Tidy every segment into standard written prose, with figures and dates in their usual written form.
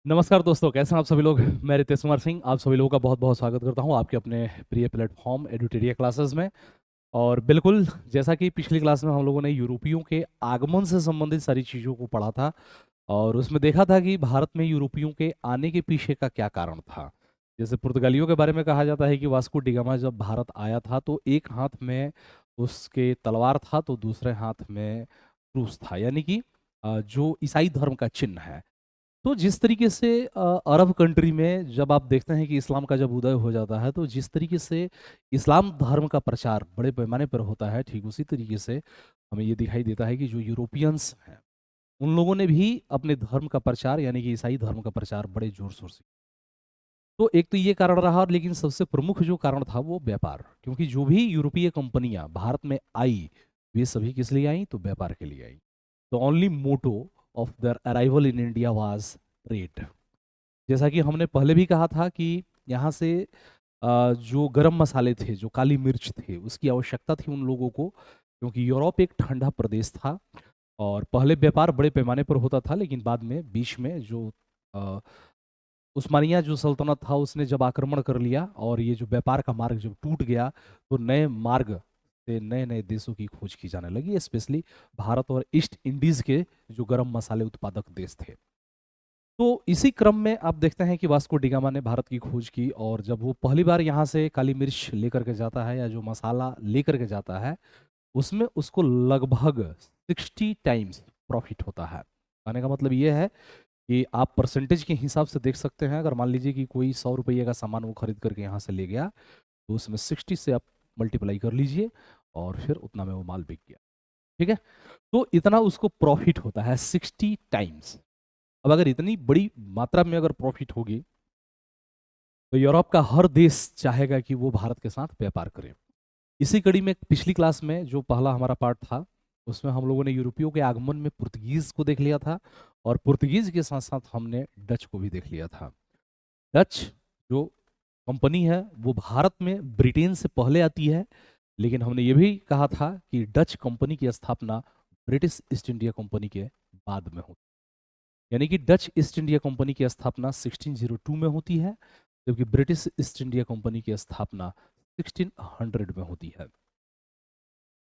नमस्कार दोस्तों, कैसे हैं आप सभी लोग। मैं रितेश कुमार सिंह आप सभी लोगों का बहुत बहुत स्वागत करता हूं आपके अपने प्रिय प्लेटफॉर्म एडुटेरिया क्लासेस में। और बिल्कुल जैसा कि पिछली क्लास में हम लोगों ने यूरोपियों के आगमन से संबंधित सारी चीज़ों को पढ़ा था और उसमें देखा था कि भारत में यूरोपियों के आने के पीछे का क्या कारण था। जैसे पुर्तगालियों के बारे में कहा जाता है कि वास्को डी गामा जब भारत आया था तो एक हाथ में उसके तलवार था तो दूसरे हाथ में क्रूस था, यानी कि जो ईसाई धर्म का चिन्ह है। तो जिस तरीके से अरब कंट्री में जब आप देखते हैं कि इस्लाम का जब उदय हो जाता है तो जिस तरीके से इस्लाम धर्म का प्रचार बड़े पैमाने पर होता है, ठीक उसी तरीके से हमें ये दिखाई देता है कि जो यूरोपियंस हैं उन लोगों ने भी अपने धर्म का प्रचार यानी कि ईसाई धर्म का प्रचार बड़े जोर शोर से। तो एक तो ये कारण रहा, लेकिन सबसे प्रमुख जो कारण था वो व्यापार, क्योंकि जो भी यूरोपीय कंपनियां भारत में आई वे सभी किस लिए आई, तो व्यापार के लिए आई। The only motto of their arrival in India was trade. जैसा कि हमने पहले भी कहा था कि यहाँ से जो गरम मसाले थे, जो काली मिर्च थे, उसकी आवश्यकता थी उन लोगों को, क्योंकि यूरोप एक ठंडा प्रदेश था और पहले व्यापार बड़े पैमाने पर होता था, लेकिन बाद में बीच में जो अ, उस्मानिया जो सल्तनत था उसने जब आक्रमण कर लिया और ये जो व्यापार का मार्ग जब टूट गया तो नए मार्ग से नए नए देशों की खोज की जाने लगी, स्पेशली भारत और ईस्ट इंडीज के जो गरम मसाले उत्पादक देश थे। तो इसी क्रम में आप देखते हैं कि वास्को डी गामा ने भारत की खोज की और जब वो पहली बार यहाँ से काली मिर्च लेकर के जाता है या जो मसाला लेकर के जाता है उसमें उसको लगभग 60 टाइम्स प्रॉफिट होता है। कहने का मतलब ये है कि आप परसेंटेज के हिसाब से देख सकते हैं। अगर मान लीजिए कि कोई 100 रुपये का सामान वो खरीद करके यहाँ से ले गया तो उसमें 60 से आप मल्टीप्लाई कर लीजिए और फिर उतना में वो माल बिक गया। ठीक है, तो इतना उसको प्रॉफिट होता है 60 टाइम्स। अब अगर इतनी बड़ी मात्रा में अगर प्रॉफिट होगी तो यूरोप का हर देश चाहेगा कि वो भारत के साथ व्यापार करे। इसी कड़ी में पिछली क्लास में जो पहला हमारा पार्ट था उसमें हम लोगों ने यूरोपियों के आगमन में पुर्तगीज को देख लिया था और पुर्तगीज के साथ साथ हमने डच को भी देख लिया था। डच जो कंपनी है वो भारत में ब्रिटेन से पहले आती है, लेकिन हमने ये भी कहा था कि डच कंपनी की स्थापना ब्रिटिश ईस्ट इंडिया कंपनी के बाद में होती है। यानी कि डच ईस्ट इंडिया कंपनी की स्थापना 1602 में होती है, जबकि ब्रिटिश ईस्ट इंडिया कंपनी की स्थापना 1600 में होती है।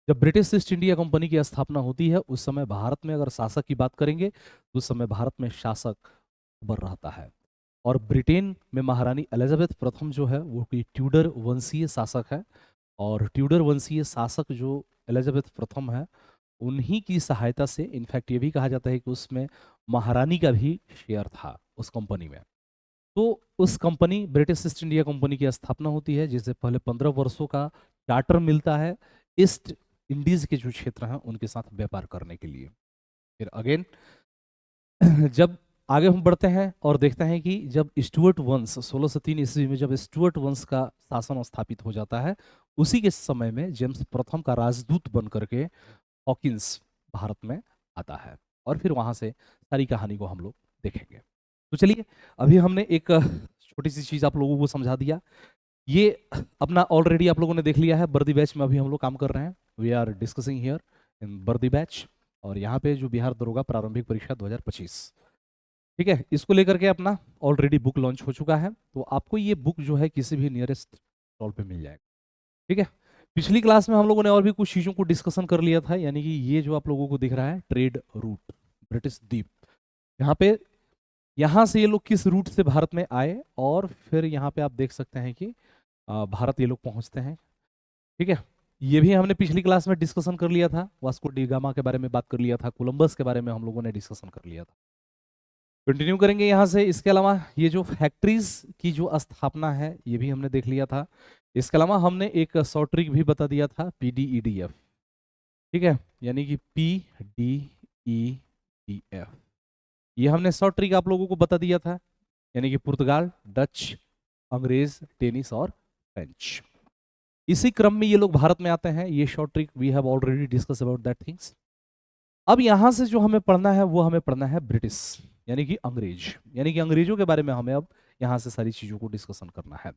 जब ब्रिटिश ईस्ट इंडिया कंपनी की स्थापना होती है उस समय भारत में अगर शासक की बात करेंगे तो उस समय भारत में शासक अकबर रहता है और ब्रिटेन में महारानी एलिजाबेथ प्रथम जो है वो कोई ट्यूडर वंशीय शासक है। और ट्यूडर वंशीय शासक जो एलिजाबेथ प्रथम है उन्हीं की सहायता से, इनफैक्ट ये भी कहा जाता है कि उसमें महारानी का भी शेयर था उस कंपनी में। तो उस company British east India company की स्थापना होती है जिससे पहले 15 वर्षों का चार्टर मिलता है ईस्ट इंडीज के जो क्षेत्र हैं उनके साथ व्यापार करने के लिए। फिर अगेन जब आगे हम बढ़ते हैं और देखते हैं कि जब स्टुअर्ट वंश 1603 ईस्वी में जब स्टुअर्ट वंश का शासन स्थापित हो जाता है उसी के समय में जेम्स प्रथम का राजदूत बन करके हॉकिंस भारत में आता है और फिर वहां से सारी कहानी को हम लोग देखेंगे। तो चलिए, अभी हमने एक छोटी सी चीज आप लोगों को समझा दिया। ये अपना ऑलरेडी आप लोगों ने देख लिया है, वर्दी बैच में अभी हम लोग काम कर रहे हैं। We are discussing here in वर्दी बैच और यहाँ पे जो बिहार दरोगा प्रारंभिक परीक्षा 2025, ठीक है, इसको लेकर के अपना ऑलरेडी बुक लॉन्च हो चुका है। तो आपको ये बुक जो है किसी भी नियरेस्ट स्टॉल पे मिल जाएगा। ठीक है, पिछली क्लास में हम लोगों ने और भी कुछ चीज़ों को डिस्कशन कर लिया था, यानी कि ये जो आप लोगों को दिख रहा है ट्रेड रूट, ब्रिटिश द्वीप, यहाँ पे यहाँ से ये लोग किस रूट से भारत में आए और फिर यहाँ पे आप देख सकते हैं कि भारत ये लोग पहुंचते हैं। ठीक है, ये भी हमने पिछली क्लास में डिस्कशन कर लिया था, वास्को डी गामा के बारे में बात कर लिया था, कोलंबस के बारे में हम लोगों ने डिस्कशन कर लिया था। कंटिन्यू करेंगे यहाँ से। इसके अलावा ये जो फैक्ट्रीज की जो स्थापना है ये भी हमने देख लिया था। इसके अलावा हमने एक शॉर्ट ट्रिक भी बता दिया था, PDEDF। ठीक है, यानी कि PDEDF ये हमने शॉर्ट ट्रिक आप लोगों को बता दिया था, यानी कि पुर्तगाल, डच, अंग्रेज, डेनिस और फ्रेंच। इसी क्रम में ये लोग भारत में आते हैं। ये short trick we have already discuss about that things. अब यहां से जो हमें पढ़ना है वो हमें पढ़ना है ब्रिटिश, यानी कि अंग्रेज, यानी कि अंग्रेजों के बारे में हमें अब यहां से सारी चीजों को डिस्कशन करना है।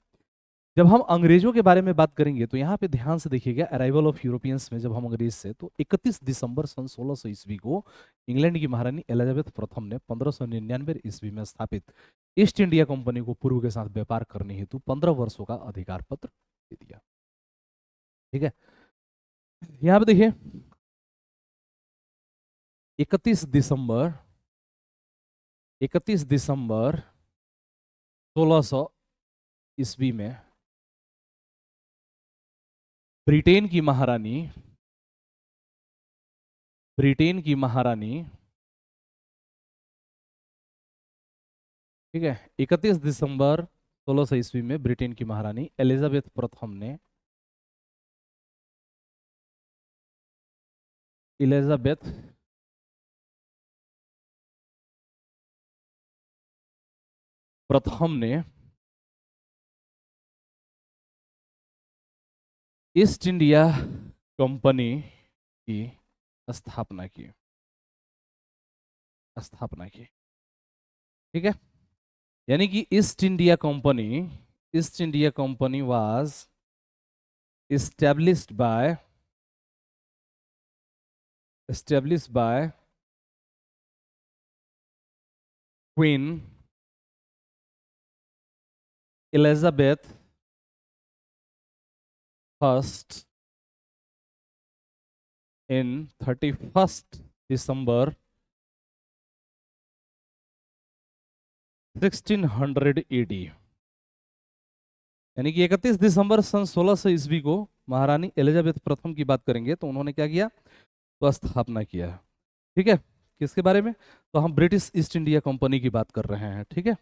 जब हम अंग्रेजों के बारे में बात करेंगे तो यहाँ पे ध्यान से देखिएगा, अराइवल ऑफ यूरोपियंस में जब हम अंग्रेज से, तो 31 दिसंबर सन 1600 ईस्वी को इंग्लैंड की महारानी एलिजाबेथ प्रथम ने 1599 ईस्वी में स्थापित ईस्ट इंडिया कंपनी को पूर्व के साथ व्यापार करने हेतु 15 वर्षों का अधिकार पत्र दे दिया। ठीक है, यहाँ पे देखिए 31 दिसंबर 1600 ईस्वी में ब्रिटेन की महारानी, ठीक है, 31 दिसंबर 1600 ईस्वी में ब्रिटेन की महारानी एलिजाबेथ प्रथम ने ईस्ट इंडिया कंपनी की स्थापना की। ठीक है, यानी कि east India company was established by Queen Elizabeth first in 31st December 1600 AD। यानी कि 31 दिसंबर सन 1600 ईस्वी को महारानी एलिजाबेथ प्रथम की बात करेंगे तो उन्होंने क्या किया, तो स्थापना किया। ठीक है, किसके बारे में, तो हम ब्रिटिश ईस्ट इंडिया कंपनी की बात कर रहे हैं। ठीक है,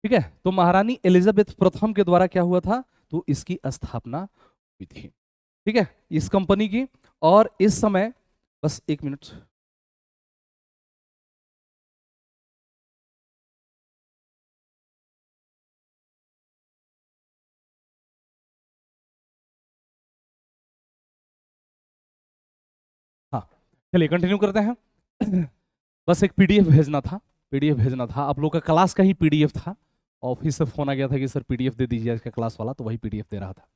ठीक है, तो महारानी एलिजाबेथ प्रथम के द्वारा क्या हुआ था, तो इसकी स्थापना हुई थी। ठीक है, इस कंपनी की। और इस समय, बस एक मिनट, हाँ चलिए कंटिन्यू करते हैं। बस एक पीडीएफ भेजना था, आप लोग का क्लास का ही पीडीएफ था। ऑफिस से फोन आ गया था कि सर पीडीएफ दे दीजिए इसका क्लास वाला, तो वही पीडीएफ दे रहा था।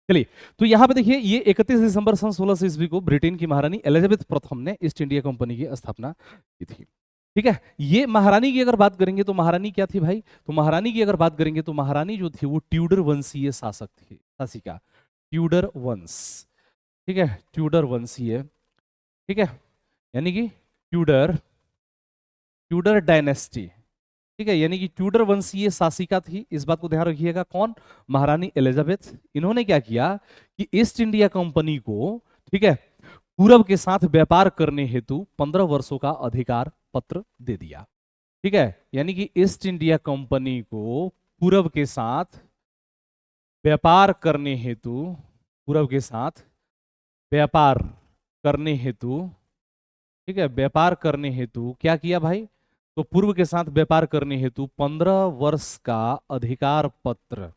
चलिए, तो यहाँ पे देखिए ये 31 दिसंबर सन 1600 ईस्वी को ब्रिटेन की महारानी एलिजाबेथ प्रथम ने ईस्ट इंडिया कंपनी की स्थापना की थी। ठीक है, ये महारानी की अगर बात करेंगे तो महारानी क्या थी भाई, तो महारानी की अगर बात करेंगे तो महारानी जो थी वो ट्यूडर वंशीय शासिका, ट्यूडर वंश। ठीक है, ट्यूडर वंशीय। ठीक है, यानी कि ट्यूडर डायनेस्टी। ठीक है, यानी कि ट्यूडर वंशीय शासिका थी, इस बात को ध्यान रखिएगा। कौन, महारानी एलिजाबेथ। इन्होंने क्या किया कि ईस्ट इंडिया कंपनी को, ठीक है, पूरब के साथ व्यापार करने हेतु 15 वर्षों का अधिकार पत्र दे दिया। ठीक है, यानी कि ईस्ट इंडिया कंपनी को पूरब के साथ व्यापार करने हेतु, ठीक है, व्यापार करने हेतु क्या किया भाई, तो पूर्व के साथ व्यापार करने हेतु 15 वर्ष का अधिकार पत्र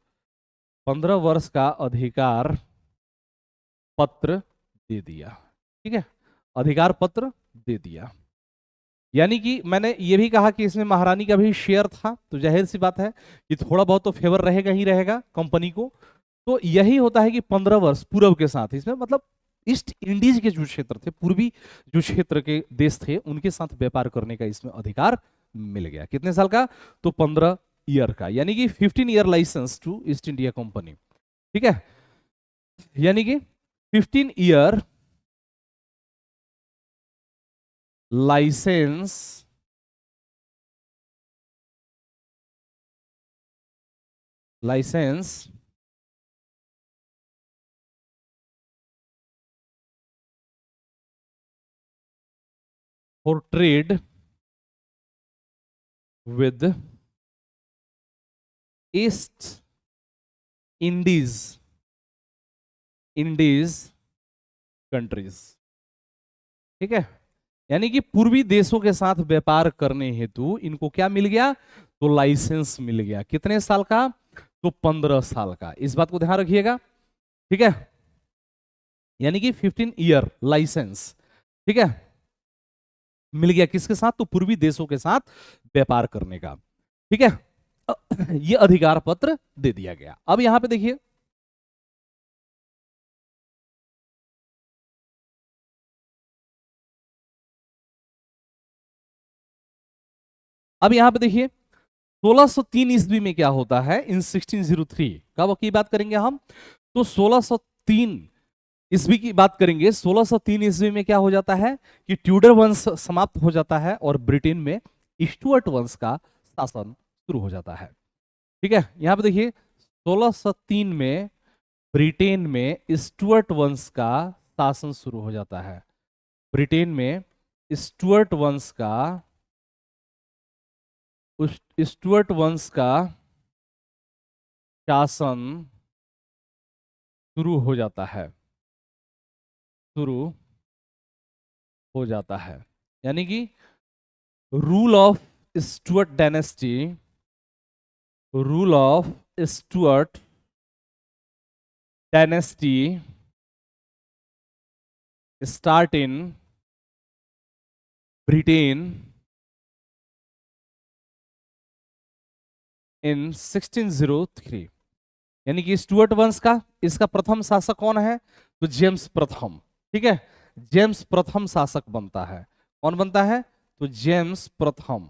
15 वर्ष का अधिकार पत्र दे दिया। ठीक है, अधिकार पत्र दे दिया। यानी कि मैंने ये भी कहा कि इसमें महारानी का भी शेयर था, तो जाहिर सी बात है कि थोड़ा बहुत तो फेवर रहेगा ही रहेगा कंपनी को। तो यही होता है कि 15 वर्ष पूर्व के साथ, इसमें मतलब ईस्ट इंडीज के जो क्षेत्र थे, पूर्वी जो क्षेत्र के देश थे, उनके साथ व्यापार करने का इसमें अधिकार मिल गया। कितने साल का, तो 15 ईयर का, यानी कि 15 year licence to East India Company. ठीक है, यानी कि 15 year licence for trade with East Indies countries. ठीक है, यानी कि पूर्वी देशों के साथ व्यापार करने हेतु इनको क्या मिल गया, तो लाइसेंस मिल गया। कितने साल का? तो 15 साल का। इस बात को ध्यान रखिएगा, ठीक है। यानी कि 15 ईयर लाइसेंस, ठीक है, मिल गया किसके साथ? तो पूर्वी देशों के साथ व्यापार करने का, ठीक है। ये अधिकार पत्र दे दिया गया। अब यहां पे देखिए, अब यहां पे देखिए 1603 ईस्वी में क्या होता है? इन 1603 कब की बात करेंगे हम? तो 1603 ईस्वी की बात करेंगे। 1603 ईस्वी में क्या हो जाता है कि ट्यूडर वंश समाप्त हो जाता है और ब्रिटेन में स्टुअर्ट वंश का शासन शुरू हो जाता है, ठीक है। यहां पे देखिए 1603 में ब्रिटेन में स्टुअर्ट वंश का शासन शुरू हो जाता है। ब्रिटेन में स्टुअर्ट वंश का स्टुअर्ट वंश का शासन शुरू हो जाता है, शुरू हो जाता है। यानी कि rule of Stuart dynasty, rule of Stuart dynasty start in Britain in 1603। यानी कि स्टुअर्ट वंश का इसका प्रथम शासक कौन है? तो जेम्स प्रथम, ठीक है। जेम्स प्रथम शासक बनता है। कौन बनता है? तो जेम्स प्रथम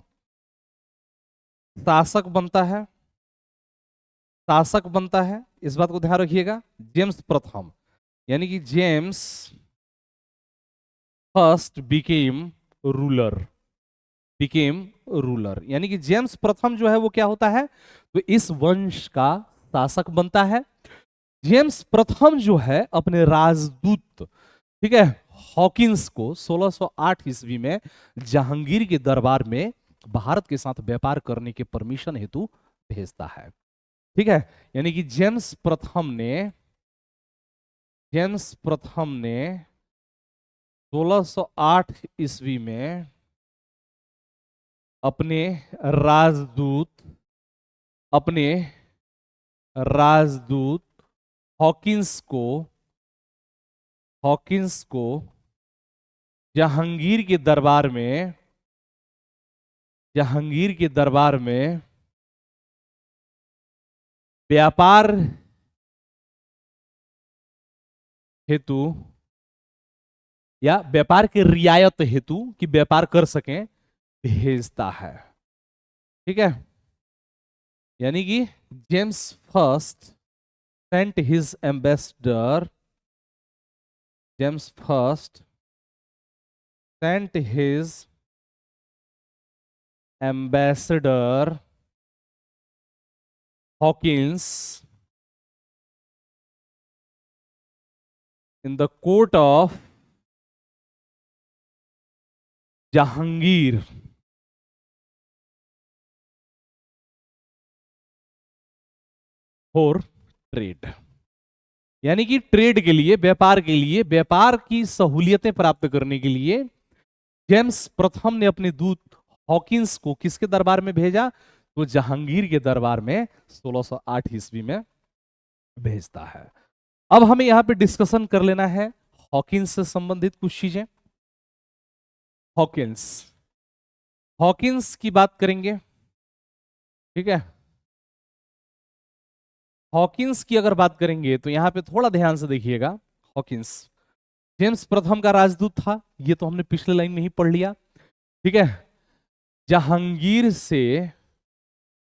शासक बनता है, शासक बनता है। इस बात को ध्यान रखिएगा, जेम्स प्रथम। यानी कि James first became ruler, became ruler. यानी कि जेम्स प्रथम जो है वो क्या होता है? तो इस वंश का शासक बनता है। जेम्स प्रथम जो है अपने राजदूत, ठीक है, हॉकिंस को 1608 ईस्वी में जहांगीर के दरबार में भारत के साथ व्यापार करने के परमिशन हेतु भेजता है, ठीक है। यानी कि जेम्स प्रथम ने 1608 ईस्वी में अपने राजदूत अपने राजदूत हॉकिंस को जहांगीर के दरबार में व्यापार हेतु या व्यापार के रियायत हेतु कि व्यापार कर सकें भेजता है, ठीक है। यानी कि James first sent his ambassador James first sent his ambassador Hawkins in the court of Jahangir for trade. यानी कि ट्रेड के लिए, व्यापार के लिए, व्यापार की सहूलियतें प्राप्त करने के लिए जेम्स प्रथम ने अपने दूत हॉकिंस को किसके दरबार में भेजा? तो जहांगीर के दरबार में 1608 ईस्वी में भेजता है। अब हमें यहां पे डिस्कशन कर लेना है हॉकिंस से संबंधित कुछ चीजें। हॉकिंस हॉकिंस की बात करेंगे, ठीक है। हॉकिंस की अगर बात करेंगे तो यहां पे थोड़ा ध्यान से देखिएगा। हॉकिंस जेम्स प्रथम का राजदूत था, ये तो हमने पिछले लाइन में ही पढ़ लिया, ठीक है। जहांगीर से,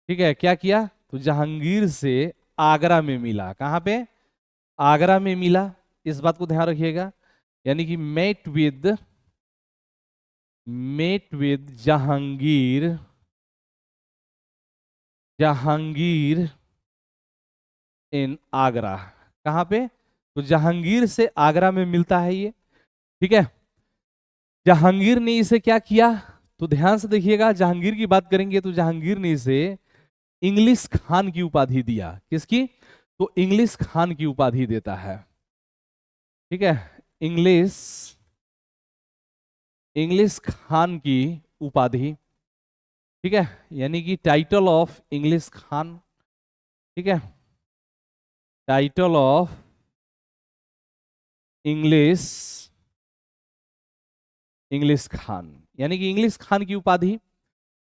ठीक है, क्या किया? तो जहांगीर से आगरा में मिला। कहां पे? आगरा में मिला। इस बात को ध्यान रखिएगा। यानी कि मेट विद जहांगीर इन आगरा। कहां पे? तो जहांगीर से आगरा में मिलता है ये, ठीक है। जहांगीर ने इसे क्या किया? तो ध्यान से देखिएगा, जहांगीर की बात करेंगे तो जहांगीर ने इसे इंग्लिश खान की उपाधि दिया। किसकी? तो इंग्लिश खान की उपाधि देता है, ठीक है। इंग्लिश खान की उपाधि, ठीक है, यानी कि टाइटल ऑफ इंग्लिश खान, ठीक है, title of English English Khan, यानी कि इंग्लिश खान की उपाधि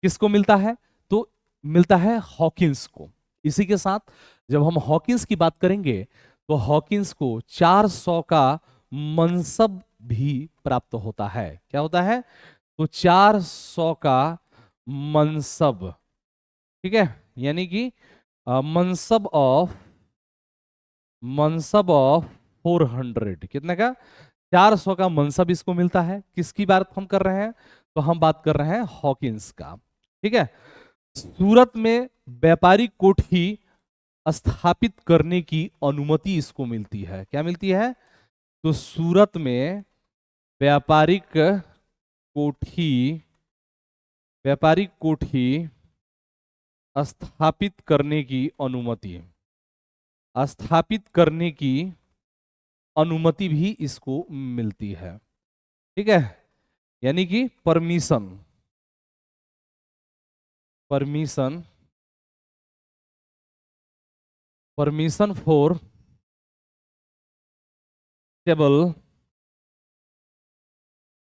किसको मिलता है? तो मिलता है हॉकिंस को। इसी के साथ जब हम हॉकिंस की बात करेंगे तो हॉकिंस को 400 का मनसब भी प्राप्त होता है। क्या होता है? तो 400 का मनसब, ठीक है, यानी कि मनसब ऑफ 400, कितने का? 400 का मनसब इसको मिलता है। किसकी बात हम कर रहे हैं? तो हम बात कर रहे हैं हॉकिंस का। ठीक है, सूरत में व्यापारिक कोठी स्थापित करने की अनुमति इसको मिलती है। क्या मिलती है? तो सूरत में व्यापारिक कोठी स्थापित करने की अनुमति, स्थापित करने की अनुमति भी इसको मिलती है। ठीक है, यानी कि permission permission permission for table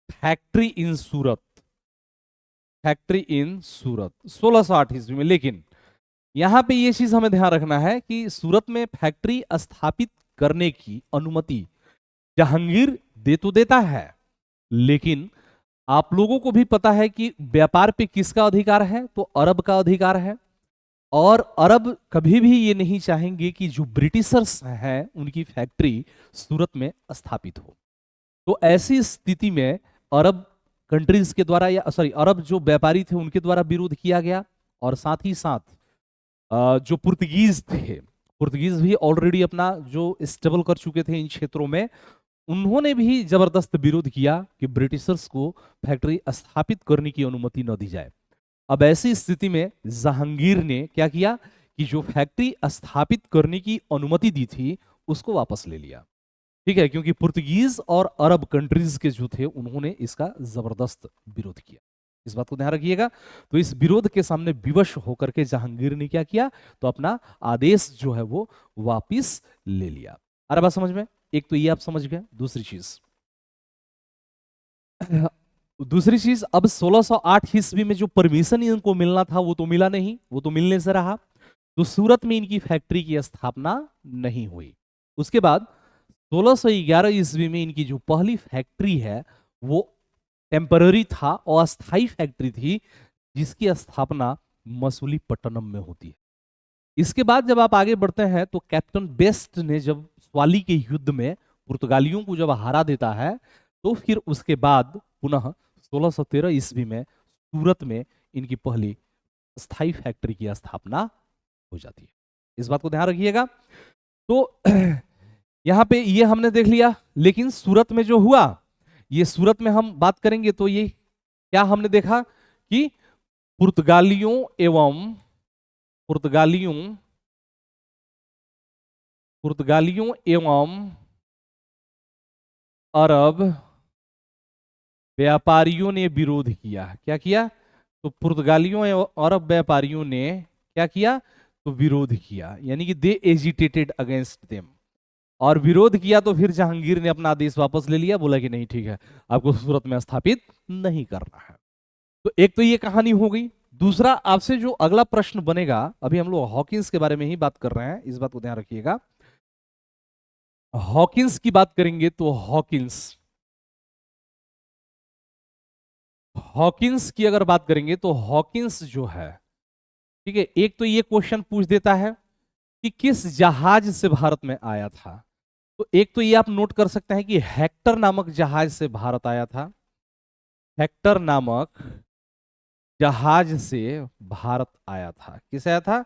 factory in Surat, factory in Surat 1608 ईस्वी में। लेकिन यहां पे ये चीज हमें ध्यान रखना है कि सूरत में फैक्ट्री स्थापित करने की अनुमति जहांगीर दे तो देता है, लेकिन आप लोगों को भी पता है कि व्यापार पे किसका अधिकार है? तो अरब का अधिकार है। और अरब कभी भी ये नहीं चाहेंगे कि जो ब्रिटिशर्स हैं उनकी फैक्ट्री सूरत में स्थापित हो। तो ऐसी स्थिति में अरब कंट्रीज के द्वारा, या सॉरी, अरब जो व्यापारी थे उनके द्वारा विरोध किया गया। और साथ ही साथ जो पुर्तगीज थे, पुर्तगीज भी ऑलरेडी अपना जो स्टेबल कर चुके थे इन क्षेत्रों में, उन्होंने भी जबरदस्त विरोध किया कि ब्रिटिशर्स को फैक्ट्री स्थापित करने की अनुमति न दी जाए। अब ऐसी स्थिति में जहांगीर ने क्या किया कि जो फैक्ट्री स्थापित करने की अनुमति दी थी उसको वापस ले लिया। ठीक है, क्योंकि पुर्तगीज और अरब कंट्रीज के जो थे उन्होंने इसका जबरदस्त विरोध किया। इस बात को ध्यान रखिएगा। तो इस विरोध के सामने विवश होकर के जहांगीर ने क्या किया? तो अपना आदेश जो है वो वापिस ले लिया। अरे बात समझ में? एक तो ये आप समझ गए। दूसरी चीज, अब 1608 ईस्वी में जो परमिशन इनको मिलना था वो तो मिला नहीं, वो तो मिलने से रहा। तो सूरत में इनकी फैक्ट्री की स्थापना नहीं हुई। उसके बाद 1611 ईस्वी में इनकी जो पहली फैक्ट्री है वो टेम्पररी था, अस्थाई फैक्ट्री थी, जिसकी स्थापना मसूलीपट्टनम में होती है। इसके बाद जब आप आगे बढ़ते हैं तो कैप्टन बेस्ट ने जब स्वाली के युद्ध में पुर्तगालियों को जब हरा देता है, तो फिर उसके बाद पुनः 1613 ईस्वी में सूरत में इनकी पहली स्थायी फैक्ट्री की स्थापना हो जाती है। इस बात को ध्यान रखिएगा। तो यहां पे ये हमने देख लिया। लेकिन सूरत में जो हुआ, ये सूरत में हम बात करेंगे तो ये क्या हमने देखा कि पुर्तगालियों एवं अरब व्यापारियों ने विरोध किया। क्या किया? तो पुर्तगालियों एवं अरब व्यापारियों ने क्या किया? तो विरोध किया, यानी कि दे एजिटेटेड अगेंस्ट देम। और विरोध किया तो फिर जहांगीर ने अपना आदेश वापस ले लिया, बोला कि नहीं ठीक है, आपको सूरत में स्थापित नहीं करना है। तो एक तो ये कहानी हो गई। दूसरा, आपसे जो अगला प्रश्न बनेगा, अभी हम लोग हॉकिंस के बारे में ही बात कर रहे हैं, इस बात को ध्यान रखिएगा। हॉकिंस की बात करेंगे तो हॉकिंस की अगर बात करेंगे तो हॉकिंस जो है, ठीक है, एक तो ये क्वेश्चन पूछ देता है कि किस जहाज से भारत में आया था। तो एक तो ये आप नोट कर सकते हैं कि हेक्टर नामक जहाज से भारत आया था। हेक्टर नामक जहाज से भारत आया था। किस आया था?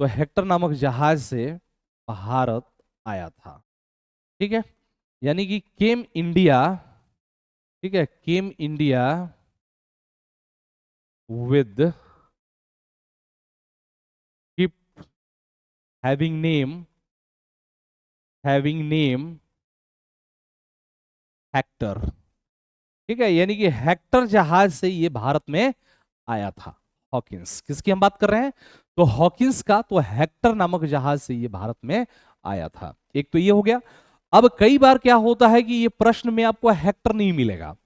तो हेक्टर नामक जहाज से भारत आया था। ठीक है, यानी कि केम इंडिया, ठीक है, came India with ship having name Hector. ठीक है, यानी कि हेक्टर जहाज से ये भारत में आया था। हॉकिंस। किसकी हम बात कर रहे हैं? तो हॉकिंस का, तो हेक्टर नामक जहाज से ये भारत में आया था। एक तो ये हो गया। अब कई बार क्या होता है कि ये प्रश्न में आपको हेक्टर नहीं मिलेगा।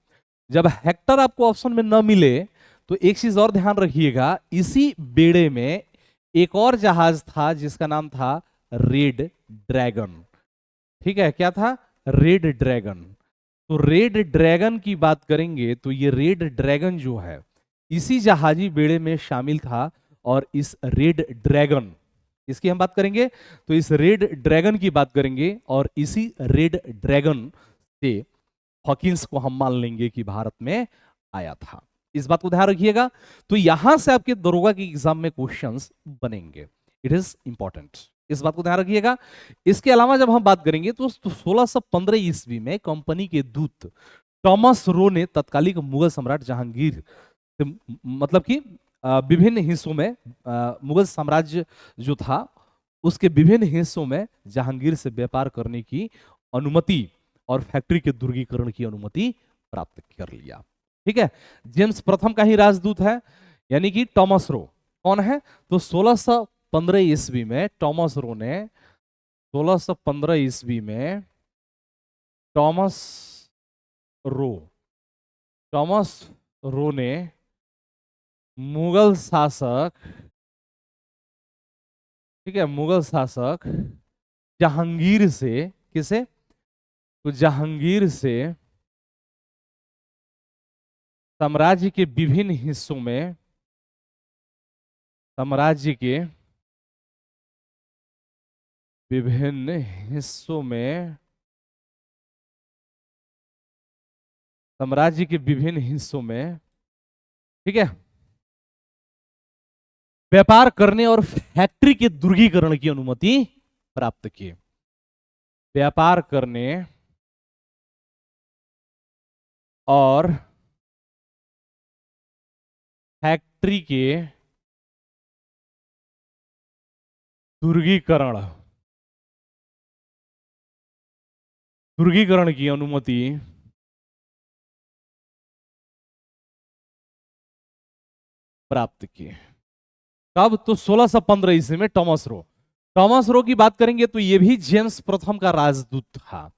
जब हेक्टर आपको ऑप्शन में न मिले तो एक चीज और ध्यान रखिएगा, इसी बेड़े में एक और जहाज था जिसका नाम था रेड ड्रैगन। ठीक है, क्या था? Red dragon. तो रेड ड्रैगन की बात करेंगे तो ये रेड ड्रैगन जो है इसी जहाजी बेड़े में शामिल था। और इस रेड ड्रैगन, इसकी हम बात करेंगे तो इस रेड ड्रैगन की बात करेंगे, और इसी रेड ड्रैगन से हॉकिंस को हम मान लेंगे कि भारत में आया था। इस बात को ध्यान रखिएगा। तो यहां से आपके दरोगा की एग्जाम में क्वेश्चंस बनेंगे। इट इज इंपॉर्टेंट, इस बात को ध्यान रखिएगा। इसके अलावा जब हम बात करेंगे तो 1615 ईस्वी में कंपनी के दूत टॉमस रो ने तत्कालिक मुगल सम्राट जहांगीर से, मतलब कि विभिन्न हिस्सों में मुगल साम्राज्य जो था उसके विभिन्न हिस्सों में जहांगीर से व्यापार करने की अनुमति और फैक्ट्री के दुर्गीकरण की अनुमति प्राप्त कर लिया। ठीक है, जेम्स प्रथम का ही राजदूत है, यानी कि टॉमस रो। कौन है? तो 1615 ईस्वी में टॉमस रो ने 1615 ईस्वी में टॉमस रो टॉमस रो ने मुगल शासक, ठीक है, मुगल शासक जहांगीर से, किसे? तो जहांगीर से साम्राज्य के विभिन्न हिस्सों में, साम्राज्य के विभिन्न हिस्सों में, साम्राज्य के विभिन्न हिस्सों में, ठीक है, व्यापार करने और फैक्ट्री के दुर्गीकरण की अनुमति प्राप्त की। व्यापार करने और फैक्ट्री के दुर्गीकरण दुर्गीकरण की अनुमति प्राप्त की। कब? तो 1615 ईस्वी में टॉमस रो। टॉमस रो की बात करेंगे तो ये भी जेम्स प्रथम का राजदूत था।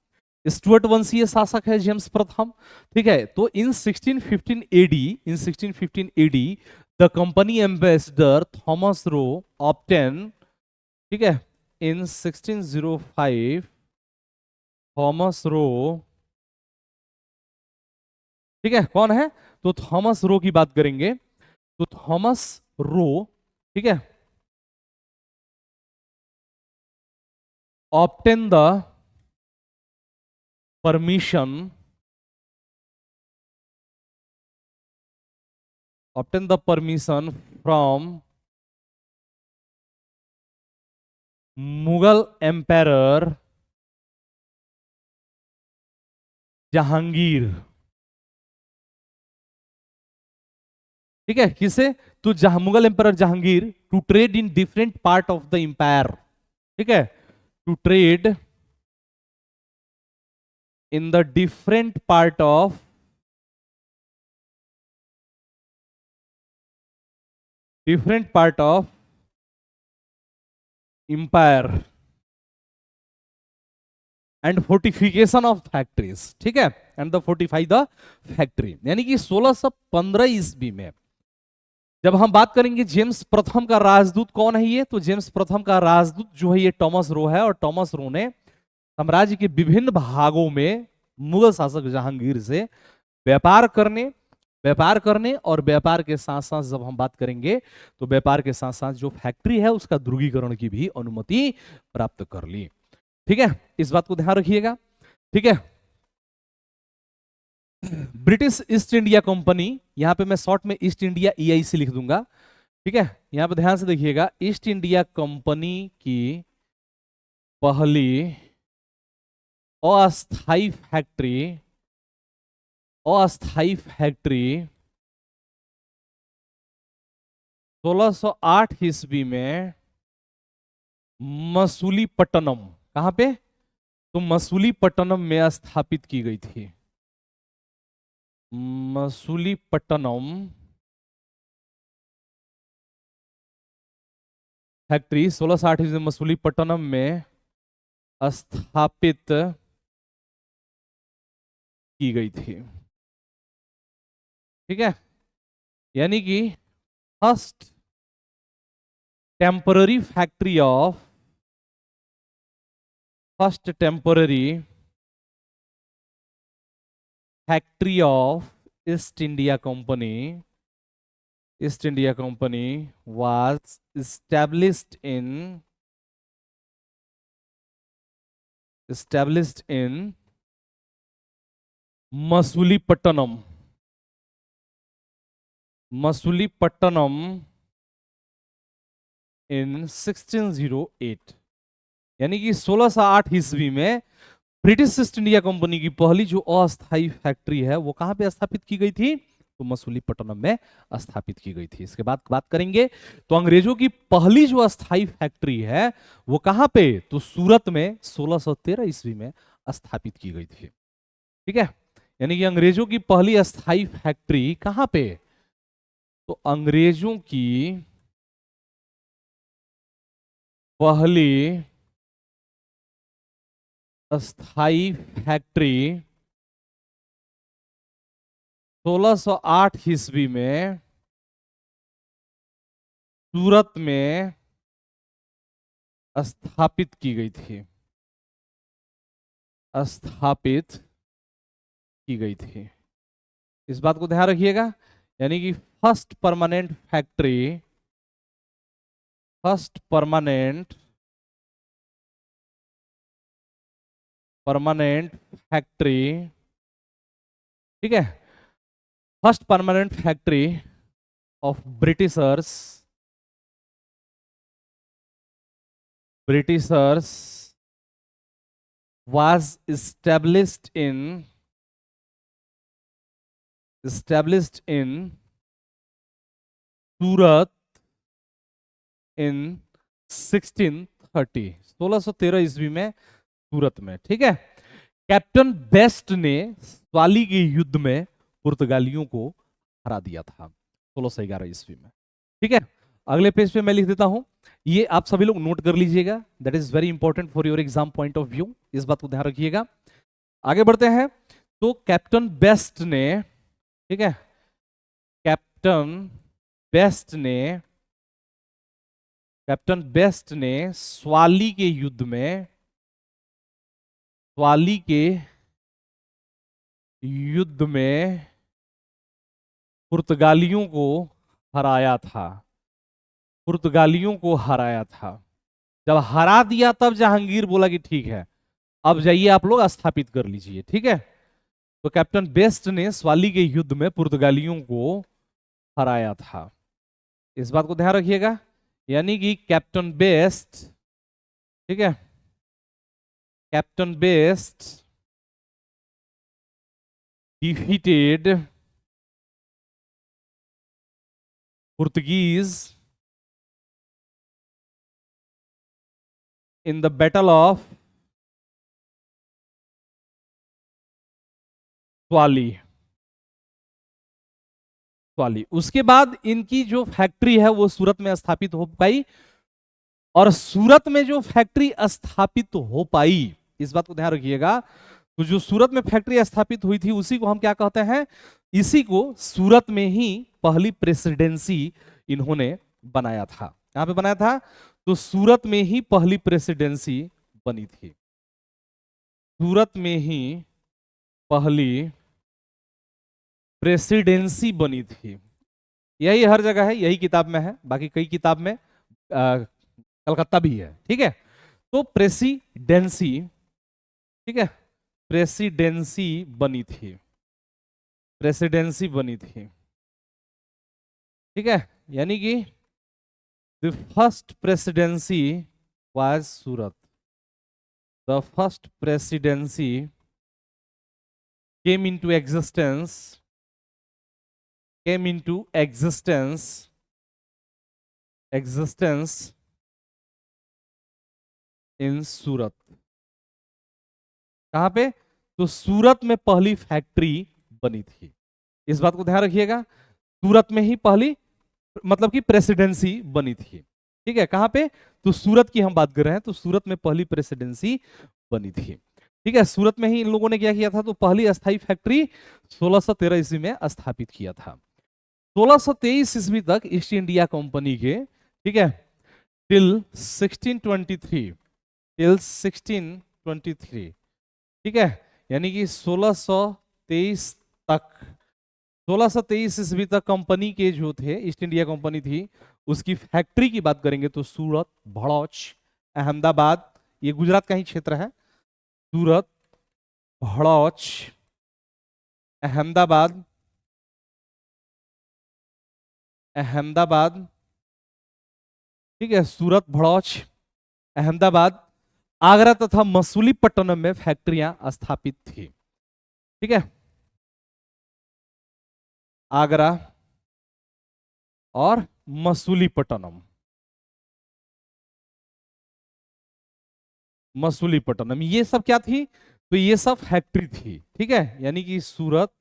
स्टुअर्ट वंशीय शासक है जेम्स प्रथम। ठीक है, तो in 1615 AD, in 1615 AD the company ambassador Thomas Roe obtain, ठीक है, इन 1605 थॉमस रो, ठीक है, कौन है? तो थॉमस रो की बात करेंगे तो थॉमस रो, ठीक है, obtain the permission, obtain the permission from Mughal empire Jahangir. ठीक है, किसे? तो Mughal empire Jahangir to trade in different part of the empire. ठीक है, to trade in the different part of, different part of empire and fortification of factories. ठीक है, and the fortify the factory. यानी कि 1615 ईस्वी में जब हम बात करेंगे जेम्स प्रथम का राजदूत कौन है ये, तो जेम्स प्रथम का राजदूत जो है ये टॉमस रो है। और टॉमस रो ने साम्राज्य के विभिन्न भागों में मुगल शासक जहांगीर से व्यापार करने और व्यापार के साथ साथ जब हम बात करेंगे तो व्यापार के साथ साथ जो फैक्ट्री है उसका दुर्गीकरण की भी अनुमति प्राप्त कर ली। ठीक है, इस बात को ध्यान रखिएगा। ठीक है, ब्रिटिश ईस्ट इंडिया कंपनी, यहां पे मैं शॉर्ट में ईस्ट इंडिया ईआईसी लिख दूंगा। ठीक है, यहां पे ध्यान से देखिएगा, ईस्ट इंडिया कंपनी की पहली अस्थाई फैक्ट्री, अस्थाई फैक्ट्री 1608 ईस्वी में मसूलीपट्टनम, कहां पे? तो मसूलीपट्टनम में स्थापित की गई थी। मसूलीपट्टनम फैक्ट्री 1660 ईस्वी में मसूलीपट्टनम में स्थापित की गई थी। ठीक है, यानी कि first temporary factory of first temporary factory of east India company was established in Masulipatnam in 1608। यानी कि 1608 ईस्वी में ब्रिटिश ईस्ट इंडिया कंपनी की पहली जो अस्थायी फैक्ट्री है वो कहां पे स्थापित की गई थी? तो मसूलीपट्टनम में स्थापित की गई थी। इसके बाद बात करेंगे तो अंग्रेजों की पहली जो अस्थायी फैक्ट्री है वो कहां पे? तो सूरत में 1613 ईस्वी में स्थापित की गई थी। ठीक है, यानी कि अंग्रेजों की पहली अस्थायी फैक्ट्री कहां पे? तो अंग्रेजों की पहली अस्थायी फैक्ट्री 1608 ईस्वी में सूरत में स्थापित की गई थी। इस बात को ध्यान रखिएगा, यानी कि फर्स्ट परमानेंट फैक्ट्री, ठीक है, first permanent factory of Britishers was established in Surat in 1630, 1613 ईस्वी में सूरत में। ठीक है, कैप्टन बेस्ट ने स्वाली के युद्ध में पुर्तगालियों को हरा दिया था 1611 ईस्वी में। ठीक है, अगले पेज पे मैं लिख देता हूं, ये आप सभी लोग नोट कर लीजिएगा, that is very important for your exam point of view, इस बात को ध्यान रखिएगा। आगे बढ़ते हैं, तो कैप्टन बेस्ट ने, ठीक है, कैप्टन बेस्ट ने स्वाली के युद्ध में पुर्तगालियों को हराया था। जब हरा दिया तब जहांगीर बोला कि ठीक है अब जाइए आप लोग स्थापित कर लीजिए। ठीक है, तो कैप्टन बेस्ट ने स्वाली के युद्ध में पुर्तगालियों को हराया था, इस बात को ध्यान रखिएगा। यानी कि कैप्टन बेस्ट, ठीक है, captain best defeated Portuguese in the battle of Swally. उसके बाद इनकी जो फैक्ट्री है वो सूरत में स्थापित हो पाई, और सूरत में जो फैक्ट्री स्थापित हो पाई, इस बात को ध्यान रखिएगा, तो जो सूरत में फैक्ट्री स्थापित हुई थी उसी को हम क्या कहते हैं? इसी को सूरत में ही पहली प्रेसिडेंसी इन्होंने बनाया था। कहां पे बनाया था? तो सूरत में ही पहली प्रेसिडेंसी बनी थी। सूरत में ही पहली प्रेसिडेंसी बनी थी। यही हर जगह है, यही किताब में है, बाकी कई किताब में कलकत्ता भी है। ठीक है, तो प्रेसिडेंसी, ठीक है, प्रेसिडेंसी बनी थी। ठीक है, यानी कि the first presidency was Surat. The first presidency came into existence in सूरत। कहां पे? तो सूरत में पहली फैक्ट्री बनी थी, इस बात को ध्यान रखिएगा। सूरत में ही पहली मतलब कि प्रेसिडेंसी बनी थी। ठीक है, कहां पे? तो सूरत की हम बात कर रहे हैं, तो सूरत में पहली प्रेसिडेंसी बनी थी। ठीक है, सूरत में ही इन लोगों ने क्या किया था, तो पहली अस्थाई फैक्ट्री 1613 ईस्वी में स्थापित किया था। 1623 ईस्वी तक ईस्ट इंडिया कंपनी के, ठीक है, टिल 1623, टिल 1623, ठीक है, यानी कि 1623 तक, 1623 ईस्वी तक कंपनी के जो थे, ईस्ट इंडिया कंपनी थी, उसकी फैक्ट्री की बात करेंगे तो सूरत, भड़ौच, अहमदाबाद, ये गुजरात का ही क्षेत्र है, सूरत, भड़ौच, अहमदाबाद, अहमदाबाद, ठीक है, सूरत, भड़ौच, अहमदाबाद, आगरा तथा मसूलीपट्टनम में फैक्ट्रियां स्थापित थी। ठीक है, आगरा और मसूलीपट्टनम, मसूलीपट्टनम ये सब क्या थी, तो ये सब फैक्ट्री थी। ठीक है, यानी कि सूरत,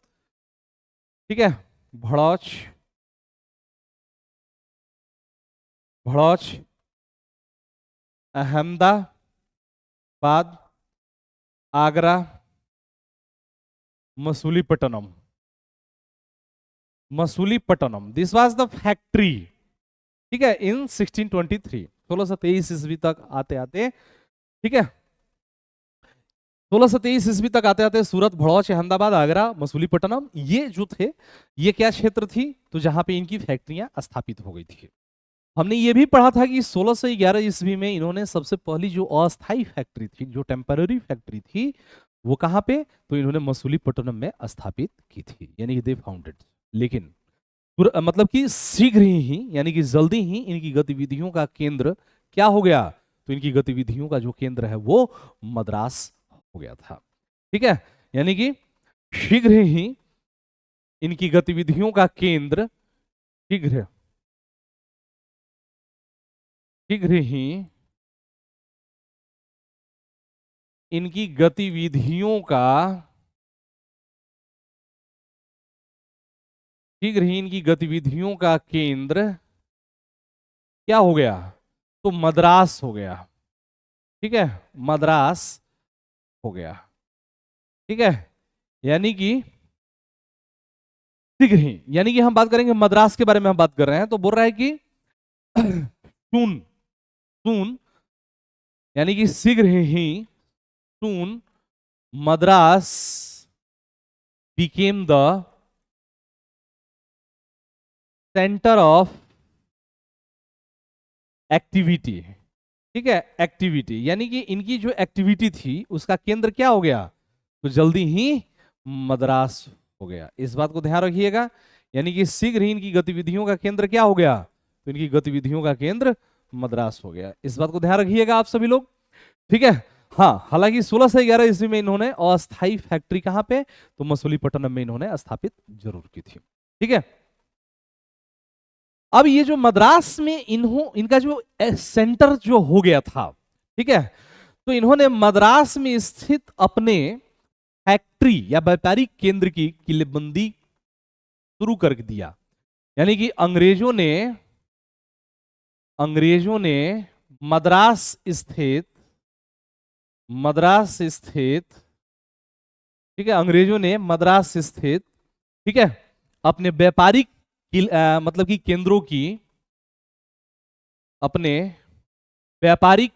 ठीक है, Bharuch, Bharuch, Ahmedabad, Agra, Masulipatnam, Masulipatnam, this was the factory. ठीक है, इन 1623, 1623 ईस्वी तक आते आते, ठीक है, 1623 ईस्वी तक आते आते सूरत, भड़ौच, अहमदाबाद, आगरा, मसूलीपट्टनम ये जो थे, ये क्या क्षेत्र थी, तो जहां पे इनकी फैक्ट्रियां स्थापित हो गई थी। हमने ये भी पढ़ा था कि 1611 ईस्वी में इन्होंने सबसे पहली जो अस्थाई फैक्ट्री थी, जो टेम्पररी फैक्ट्री थी, वो कहां पे, तो इन्होंने मसूलीपट्टनम में स्थापित की थी, यानी कि दे फाउंडेड। लेकिन मतलब कि शीघ्र ही, यानी कि जल्दी ही इनकी गतिविधियों का केंद्र क्या हो गया, तो इनकी गतिविधियों का जो केंद्र है वो मद्रास हो गया था। ठीक है, यानी कि शीघ्र ही इनकी गतिविधियों का केंद्र, शीघ्र शीघ्र ही इनकी गतिविधियों का, शीघ्र ही इनकी गतिविधियों का केंद्र क्या हो गया, तो मद्रास हो गया। ठीक है, मद्रास हो गया। ठीक है, यानी कि शीघ्र ही, यानी कि हम बात करेंगे मद्रास के बारे में हम बात कर रहे हैं, तो बोल रहा है कि सून, सून, यानी कि शीघ्र ही, soon Madras became the center of activity. ठीक है, एक्टिविटी, यानी कि इनकी जो एक्टिविटी थी उसका केंद्र क्या हो गया, तो जल्दी ही मद्रास हो गया। इस बात को ध्यान रखिएगा, यानी कि शीघ्र ही इनकी गतिविधियों का केंद्र क्या हो गया, तो इनकी गतिविधियों का केंद्र मद्रास हो गया। इस बात को ध्यान रखिएगा आप सभी लोग। ठीक है, हाँ, हालांकि 1611 ईस्वी में इन्होंने अस्थाई फैक्ट्री कहां पे, तो मसूलीपट्टनम में इन्होंने स्थापित जरूर की थी। ठीक है, अब ये जो मद्रास में इनका जो सेंटर जो हो गया था, ठीक है, तो इन्होंने मद्रास में स्थित अपने फैक्ट्री या व्यापारिक केंद्र की किलेबंदी शुरू कर दिया। यानी कि अंग्रेजों ने मद्रास स्थित, मद्रास स्थित, ठीक है, अंग्रेजों ने मद्रास स्थित, ठीक है, अपने व्यापारिक मतलब कि केंद्रों की, अपने व्यापारिक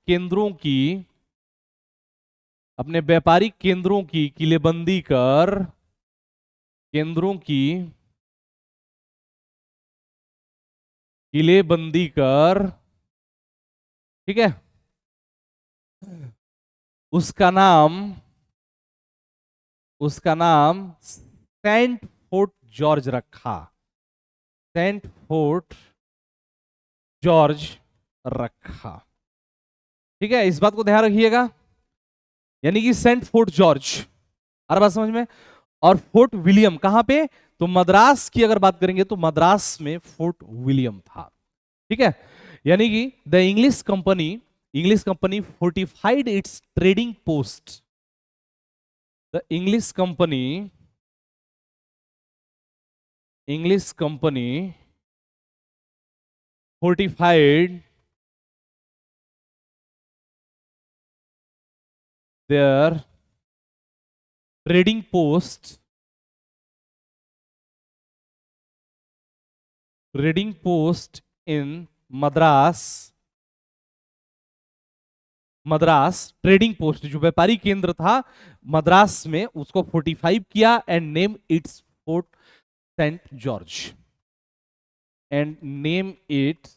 केंद्रों की, अपने व्यापारिक केंद्रों की किलेबंदी कर, केंद्रों की किलेबंदी कर, ठीक है, उसका नाम, उसका नाम सेंट फोर्ट जॉर्ज रखा, सेंट फोर्ट जॉर्ज रखा। ठीक है, इस बात को ध्यान रखिएगा, यानी कि सेंट फोर्ट जॉर्ज, हर बात समझ में। और फोर्ट विलियम कहां पे, तो मद्रास की अगर बात करेंगे तो मद्रास में फोर्ट विलियम था। ठीक है, यानी कि the English company fortified its trading post, the English company fortified their trading posts in Madras trading post जो व्यापारी केंद्र था मद्रास में, उसको फोर्टिफाइव किया and name its fort Saint George and name it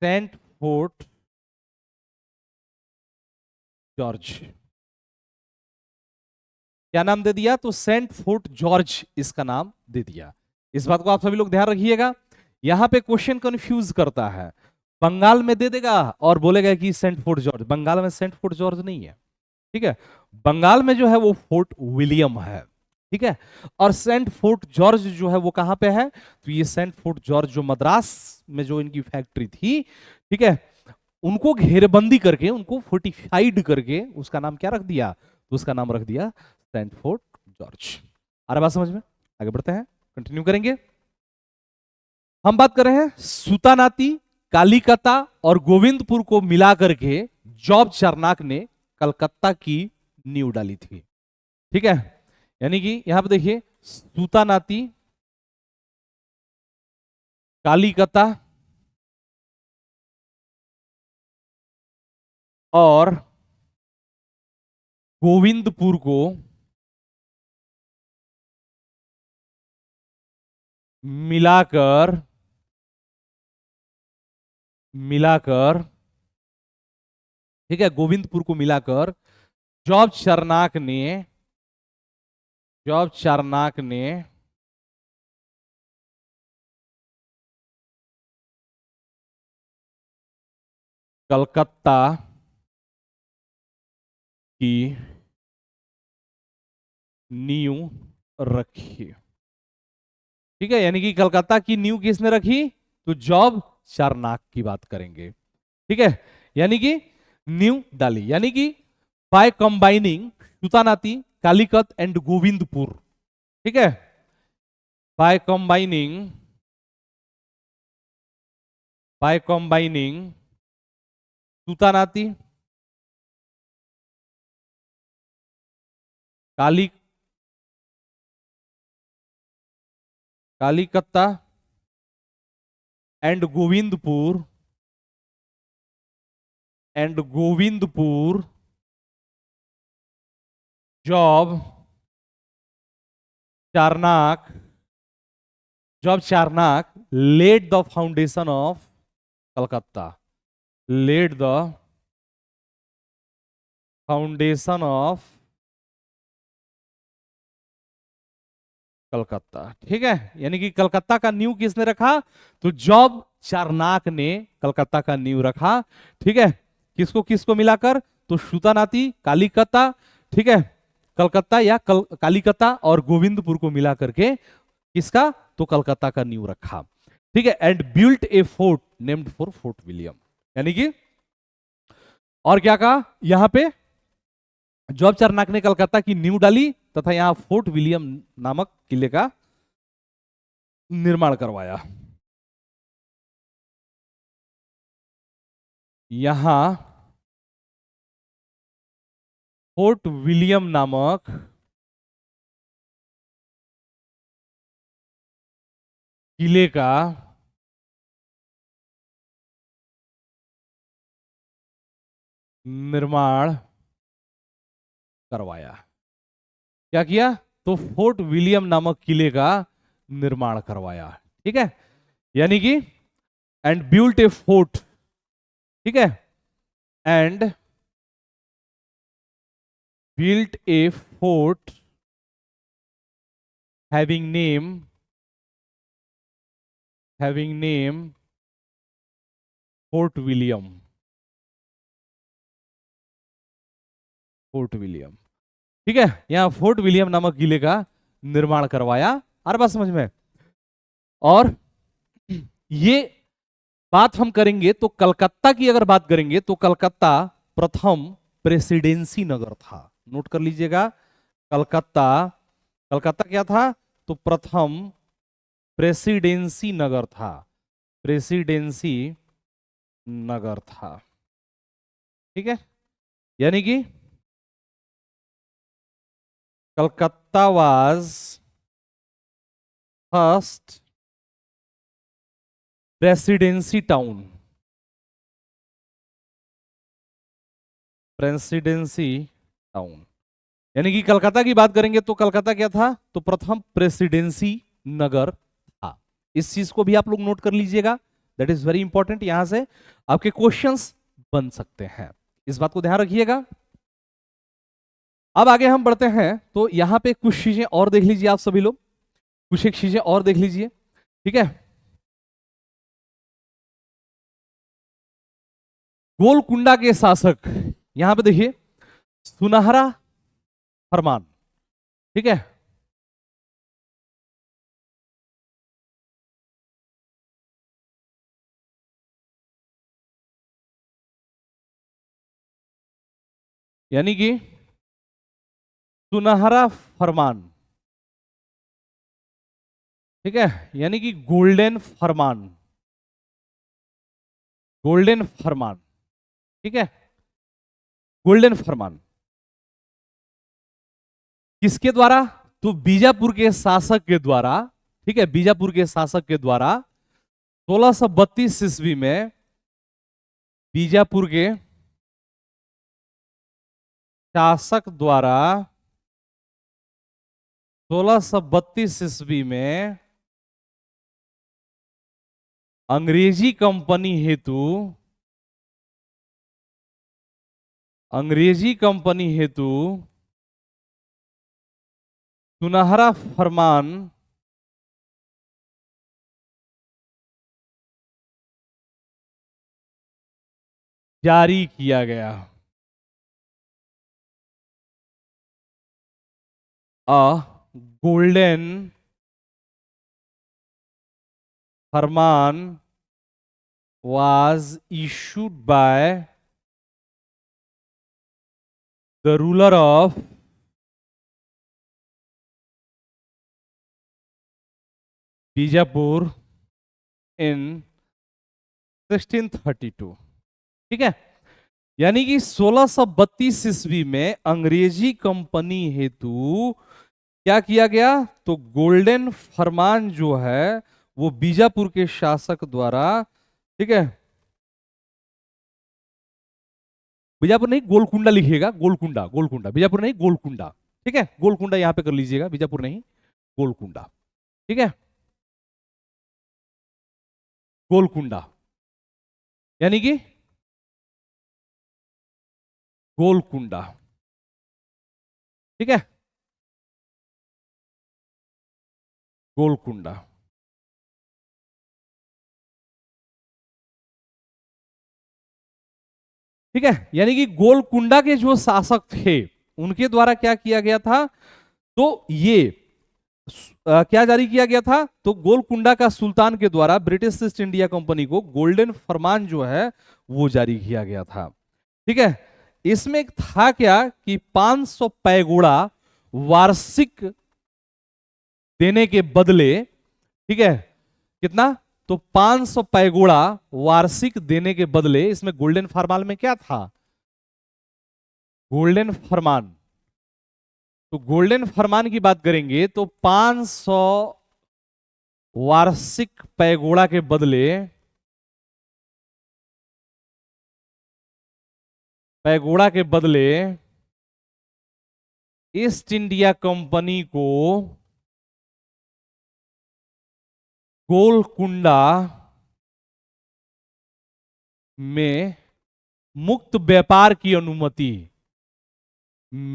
Saint Fort George. क्या नाम दे दिया? तो सेंट फोर्ट जॉर्ज इसका नाम दे दिया। इस बात को आप सभी लोग ध्यान रखिएगा। यहां पे क्वेश्चन कंफ्यूज करता है, बंगाल में दे देगा और बोलेगा कि सेंट फोर्ट जॉर्ज। बंगाल में सेंट फोर्ट जॉर्ज नहीं है, ठीक है। बंगाल में जो है वो फोर्ट विलियम है, ठीक है। और सेंट फोर्ट जॉर्ज जो है वो कहां पे है? तो ये सेंट फोर्ट जॉर्ज जो मद्रास में जो इनकी फैक्ट्री थी, ठीक है, उनको घेरबंदी करके, उनको फोर्टिफाइड करके उसका नाम क्या रख दिया? तो उसका नाम रख दिया सेंट फोर्ट जॉर्ज। आ रहा बात समझ में? आगे बढ़ते हैं, कंटिन्यू करेंगे। हम बात कर रहे हैं सुतानाती, कालीकता और गोविंदपुर को मिला करके जॉब चार्नाक ने कलकत्ता की नींव डाली थी, ठीक है। यानी कि यहां पर देखिए, सुतानाती, कालीकता और गोविंदपुर को मिलाकर ठीक है, गोविंदपुर को मिलाकर जॉब चार्नाक ने कलकत्ता की नींव रखी, ठीक है। यानी कि कलकत्ता की नींव किसने रखी? तो जॉब चार्नाक की बात करेंगे, ठीक है। यानी कि नींव डाली, यानी कि by combining Sutanati, Kalikata and Govindpur, ठीक है, by combining Sutanati, Kalikata and Govindpur Job Charnock laid the foundation of Calcutta, laid the foundation of Calcutta, ठीक है। यानी कि कलकत्ता का नींव किसने रखा? तो जॉब चार्नाक ने कलकत्ता का नींव रखा, ठीक है। किसको किसको मिलाकर? तो सुतानाती, कालीकता, ठीक है, कलकत्ता या कालीकता और गोविंदपुर को मिला करके किसका? तो कलकत्ता का नींव रखा, ठीक है। And built A fort named for fort William. यानी कि और क्या कहा? यहां पे जॉब चार्नाक ने कलकत्ता की नींव डाली तथा यहां फोर्ट विलियम नामक किले का निर्माण करवाया। यहां फोर्ट विलियम नामक किले का निर्माण करवाया। क्या किया? तो फोर्ट विलियम नामक किले का निर्माण करवाया, ठीक है। यानी कि एंड बिल्ट ए फोर्ट, ठीक है, and built A fort having name fort William, ठीक है। यहां फोर्ट विलियम नामक किले का निर्माण करवाया। हर बात समझ में? और ये बात हम करेंगे तो कलकत्ता की अगर बात करेंगे तो कलकत्ता प्रथम प्रेसिडेंसी नगर था। नोट कर लीजिएगा, कलकत्ता क्या था? तो प्रथम प्रेसिडेंसी नगर था। प्रेसिडेंसी नगर था। ठीक है, यानी कि Calcutta was first presidency town. Presidency town यानी कि कलकत्ता की बात करेंगे तो कलकत्ता क्या था, तो प्रथम प्रेसिडेंसी नगर था। इस चीज को भी आप लोग नोट कर लीजिएगा, दैट इज वेरी इंपॉर्टेंट। यहां से आपके क्वेश्चंस बन सकते हैं, इस बात को ध्यान रखिएगा। अब आगे हम बढ़ते हैं, तो यहां पे कुछ चीजें और देख लीजिए आप सभी लोग, कुछ एक चीजें और देख लीजिए। ठीक है, गोलकुंडा के शासक, यहां पे देखिए सुनहरा फरमान। ठीक है, यानी कि सुनहरा फरमान। ठीक है, यानी कि गोल्डन फरमान, गोल्डन फरमान। ठीक है, गोल्डन फरमान किसके द्वारा, तो बीजापुर के शासक के द्वारा। ठीक है, बीजापुर के शासक के द्वारा 1632 ईस्वी में बीजापुर के शासक द्वारा 1632 ईस्वी में अंग्रेजी कंपनी हेतु, अंग्रेजी कंपनी हेतु सुनहरा फरमान जारी किया गया। A golden farman was issued by the ruler of Bijapur in 1632। ठीक है, यानी कि 1632 ईस्वी में अंग्रेजी कंपनी हेतु क्या किया गया, तो गोल्डन फरमान जो है वो बीजापुर के शासक द्वारा, ठीक है, बीजापुर नहीं गोलकुंडा लिखिएगा, गोलकुंडा, गोलकुंडा, बीजापुर नहीं गोलकुंडा। ठीक है, गोलकुंडा यहां पे कर लीजिएगा, बीजापुर नहीं गोलकुंडा। ठीक है, गोलकुंडा यानी कि गोलकुंडा। ठीक है, गोलकुंडा। ठीक है, यानी कि गोलकुंडा के जो शासक थे उनके द्वारा क्या किया गया था, तो ये क्या जारी किया गया था, तो गोलकुंडा का सुल्तान के द्वारा ब्रिटिश ईस्ट इंडिया कंपनी को गोल्डन फरमान जो है वो जारी किया गया था। ठीक है, इसमें था क्या कि 500 पैगोड़ा वार्षिक देने के बदले, ठीक है, कितना, तो 500 पैगोड़ा वार्षिक देने के बदले, इसमें गोल्डन फरमान में क्या था, गोल्डन फरमान, तो गोल्डन फरमान की बात करेंगे तो 500 वार्षिक पैगोड़ा के बदले, पैगोड़ा के बदले ईस्ट इंडिया कंपनी को गोलकुंडा में मुक्त व्यापार की अनुमति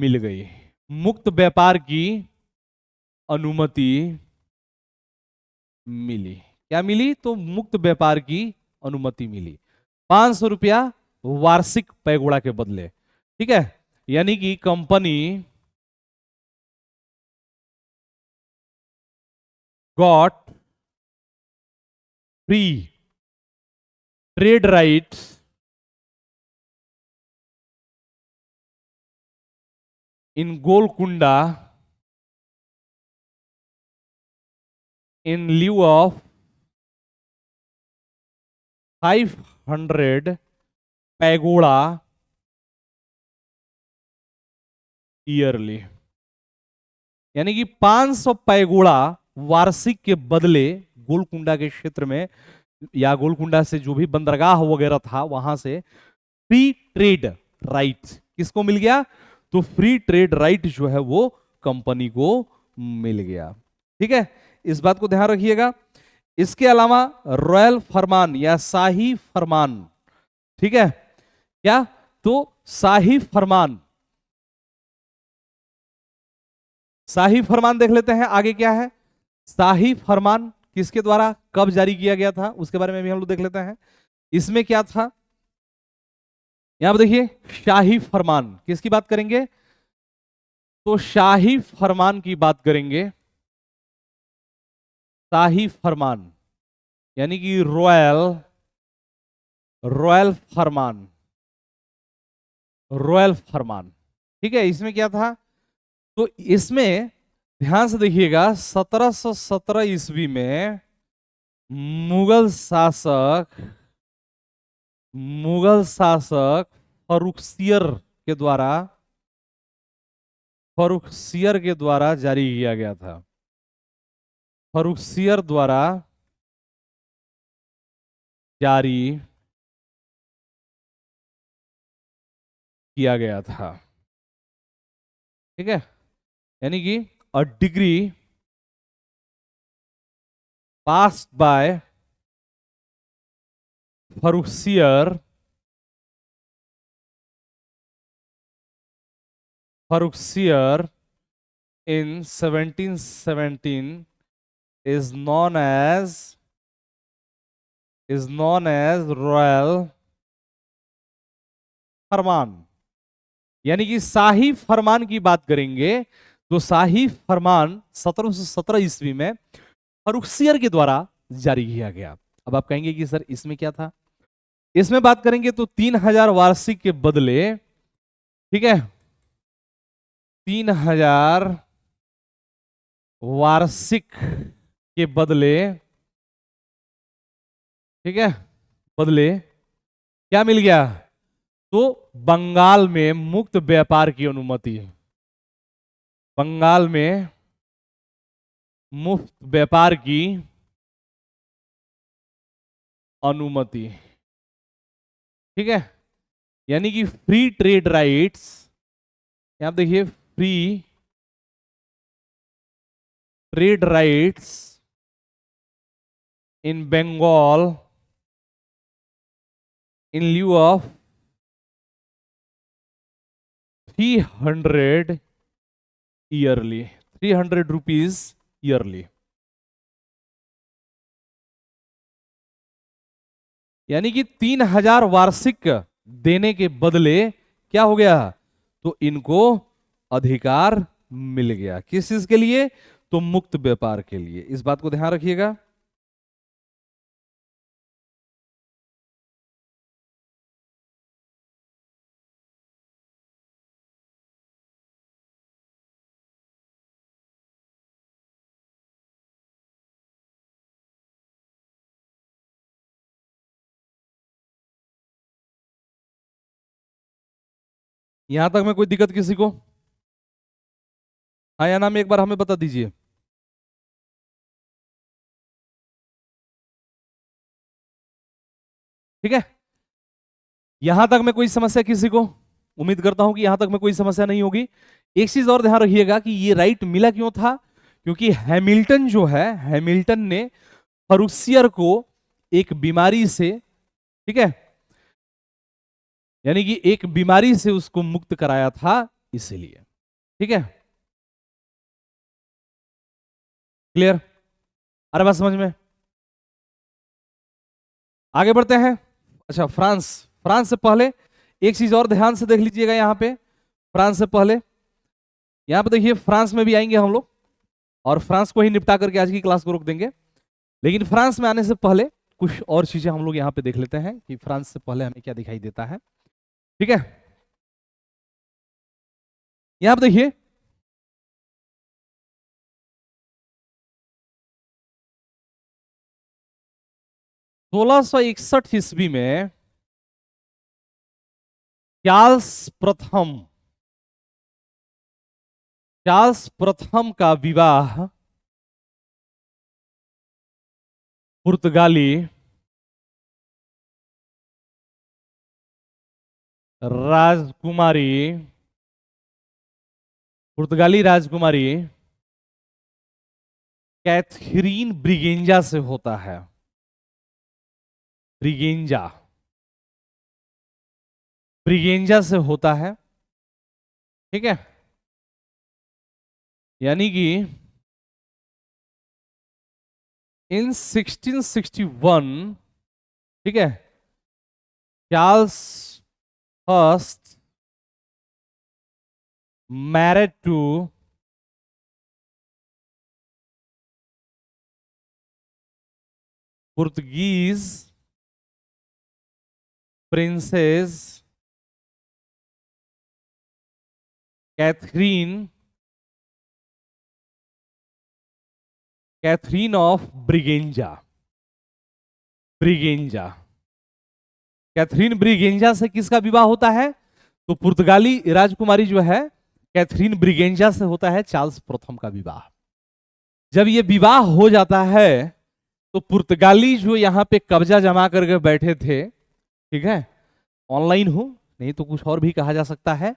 मिल गई। मुक्त व्यापार की अनुमति मिली, क्या मिली, तो मुक्त व्यापार की अनुमति मिली, 500 रुपया वार्षिक पैगोड़ा के बदले। ठीक है, यानी कि company got free trade rights in Golconda in lieu of 500 pagoda yearly, यानी कि 500 पैगोडा वार्षिक के बदले गोलकुंडा के क्षेत्र में या गोलकुंडा से जो भी बंदरगाह वगैरह था वहां से फ्री ट्रेड राइट किसको मिल गया? तो फ्री ट्रेड राइट जो है वो कंपनी को मिल गया। ठीक है, इस बात को ध्यान रखिएगा। इसके अलावा रॉयल फरमान या शाही फरमान, ठीक है क्या? तो शाही फरमान, शाही फरमान देख लेते हैं आगे क्या है। शाही फरमान किसके द्वारा कब जारी किया गया था उसके बारे में भी हम लोग देख लेते हैं। इसमें क्या था, यहां पर देखिए शाही फरमान किसकी बात करेंगे? तो शाही फरमान की बात करेंगे। शाही फरमान यानी कि रॉयल, रॉयल फरमान, रॉयल फरमान। ठीक है, इसमें क्या था? तो इसमें ध्यान से देखिएगा 1717 ईस्वी में मुगल शासक, मुगल शासक फर्रुखसियर के द्वारा, फर्रुखसियर के द्वारा जारी किया गया था। फर्रुखसियर द्वारा जारी किया गया था। ठीक है, यानी कि a decree passed by Farrukhsiyar, Farrukhsiyar in 1717 is known as royal farman. यानी कि शाही फरमान की बात करेंगे तो शाही फरमान 1717 ईस्वी में फर्रुखसियर के द्वारा जारी किया गया। अब आप कहेंगे कि सर इसमें क्या था? इसमें बात करेंगे तो 3000 वार्षिक के बदले, ठीक है, 3000 वार्षिक के बदले, ठीक है, बदले क्या मिल गया? तो बंगाल में मुक्त व्यापार की अनुमति, बंगाल में मुफ्त व्यापार की अनुमति। ठीक है, यानी कि फ्री ट्रेड राइट्स, यहां देखिए free trade rights in Bengal in lieu of 300 yearly, 300 rupees yearly. यानी कि 3000 वार्षिक देने के बदले क्या हो गया? तो इनको अधिकार मिल गया। किस चीज के लिए? तो मुक्त व्यापार के लिए। इस बात को ध्यान रखिएगा। यहां तक में कोई दिक्कत किसी को? हाँ या ना में एक बार हमें बता दीजिए। ठीक है, यहां तक में कोई समस्या किसी को? उम्मीद करता हूं कि यहां तक में कोई समस्या नहीं होगी। एक चीज और ध्यान रखिएगा कि ये राइट मिला क्यों था? क्योंकि हैमिल्टन जो है, हैमिल्टन ने फर्रुखसियर को एक बीमारी से, ठीक है, यानी कि एक बीमारी से उसको मुक्त कराया था, इसीलिए। ठीक है, क्लियर? अरे बात समझ में? आगे बढ़ते हैं। अच्छा, फ्रांस, फ्रांस से पहले एक चीज और ध्यान से देख लीजिएगा। यहां पे फ्रांस से पहले, यहां पे देखिए फ्रांस में भी आएंगे हम लोग और फ्रांस को ही निपटा करके आज की क्लास को रोक देंगे। लेकिन फ्रांस में आने से पहले कुछ और चीजें हम लोग यहां पे देख लेते हैं कि फ्रांस से पहले हमें क्या दिखाई देता है। ठीक है, यहां पे देखिए 1661 ईस्वी में चार्ल्स प्रथम का विवाह पुर्तगाली राजकुमारी कैथरीन ब्रिगेंजा से होता है। ब्रिगेंजा ब्रिगेंजा से होता है, ठीक है। यानी कि इन 1661, ठीक है, Charles first married to Portuguese princess Catherine of Braganza. Catherine Braganza से किसका विवाह होता है? तो पुर्तगाली राजकुमारी जो है कैथरीन ब्रिगेंजा से होता है चार्ल्स प्रथम का विवाह। जब ये विवाह हो जाता है तो पुर्तगाली जो यहां पे कब्जा जमा करके बैठे थे, ठीक है, ऑनलाइन हो नहीं तो कुछ और भी कहा जा सकता है,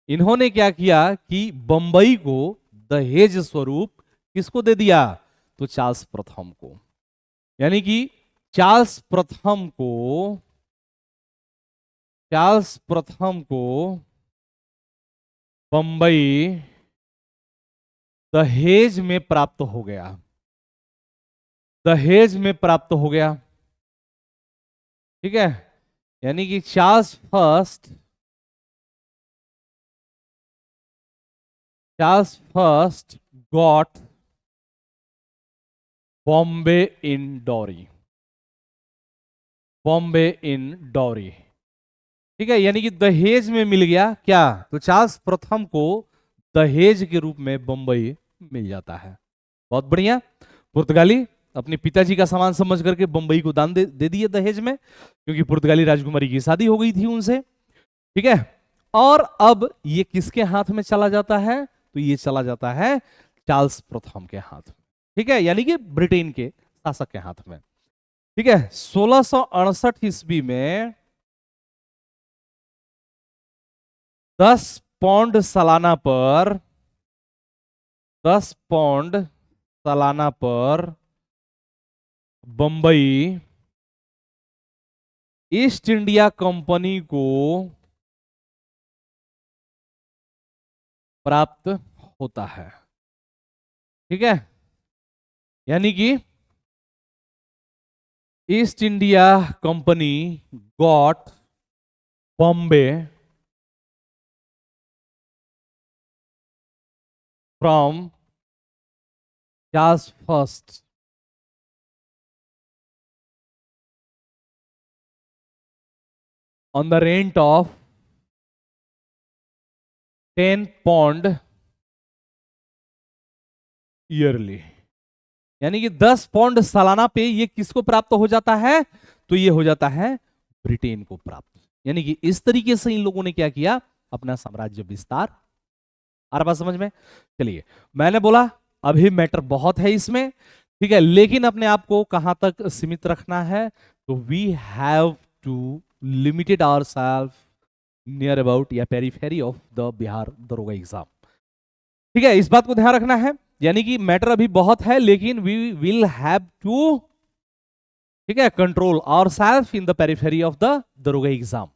इन्होंने क्या किया कि बंबई को दहेज स्वरूप किसको दे दिया? तो चार्ल्स प्रथम को। यानी कि चार्ल्स प्रथम को बंबई दहेज में प्राप्त हो गया। ठीक है। यानी कि चार्ल्स फर्स्ट गॉट बॉम्बे इन डॉरी। ठीक है, यानी कि दहेज में मिल गया क्या? तो चार्ल्स प्रथम को दहेज के रूप में बंबई मिल जाता है। बहुत बढ़िया। पुर्तगाली अपने पिताजी का सामान समझ करके बंबई को दान दे दिए दहेज में, क्योंकि पुर्तगाली राजकुमारी की शादी हो गई थी उनसे। ठीक है, और अब ये किसके हाथ में चला जाता है? तो ये चला जाता है चार्ल्स प्रथम के हाथ में। ठीक है, यानी कि ब्रिटेन के शासक के हाथ में। ठीक है, 1668 ईस्वी में 10 पौंड सालाना पर बंबई ईस्ट इंडिया कंपनी को प्राप्त होता है। ठीक है, यानी कि east India company got Bombay from Charles first on the rent of 10 pound yearly. यानी कि 10 पौंड सालाना पे ये किसको प्राप्त हो जाता है? तो ये हो जाता है ब्रिटेन को प्राप्त। यानी कि इस तरीके से इन लोगों ने क्या किया? अपना साम्राज्य विस्तार। आ रहा बात समझ में? चलिए, मैंने बोला अभी मैटर बहुत है इसमें, ठीक है, लेकिन अपने आप को कहां तक सीमित रखना है? तो we have to limited ourselves near about या periphery of the Bihar daroga exam. ठीक है, इस बात को ध्यान रखना है। यानी कि मैटर अभी बहुत है, लेकिन वी विल हैव टू, ठीक है, control ourselves in the periphery of the daroga exam.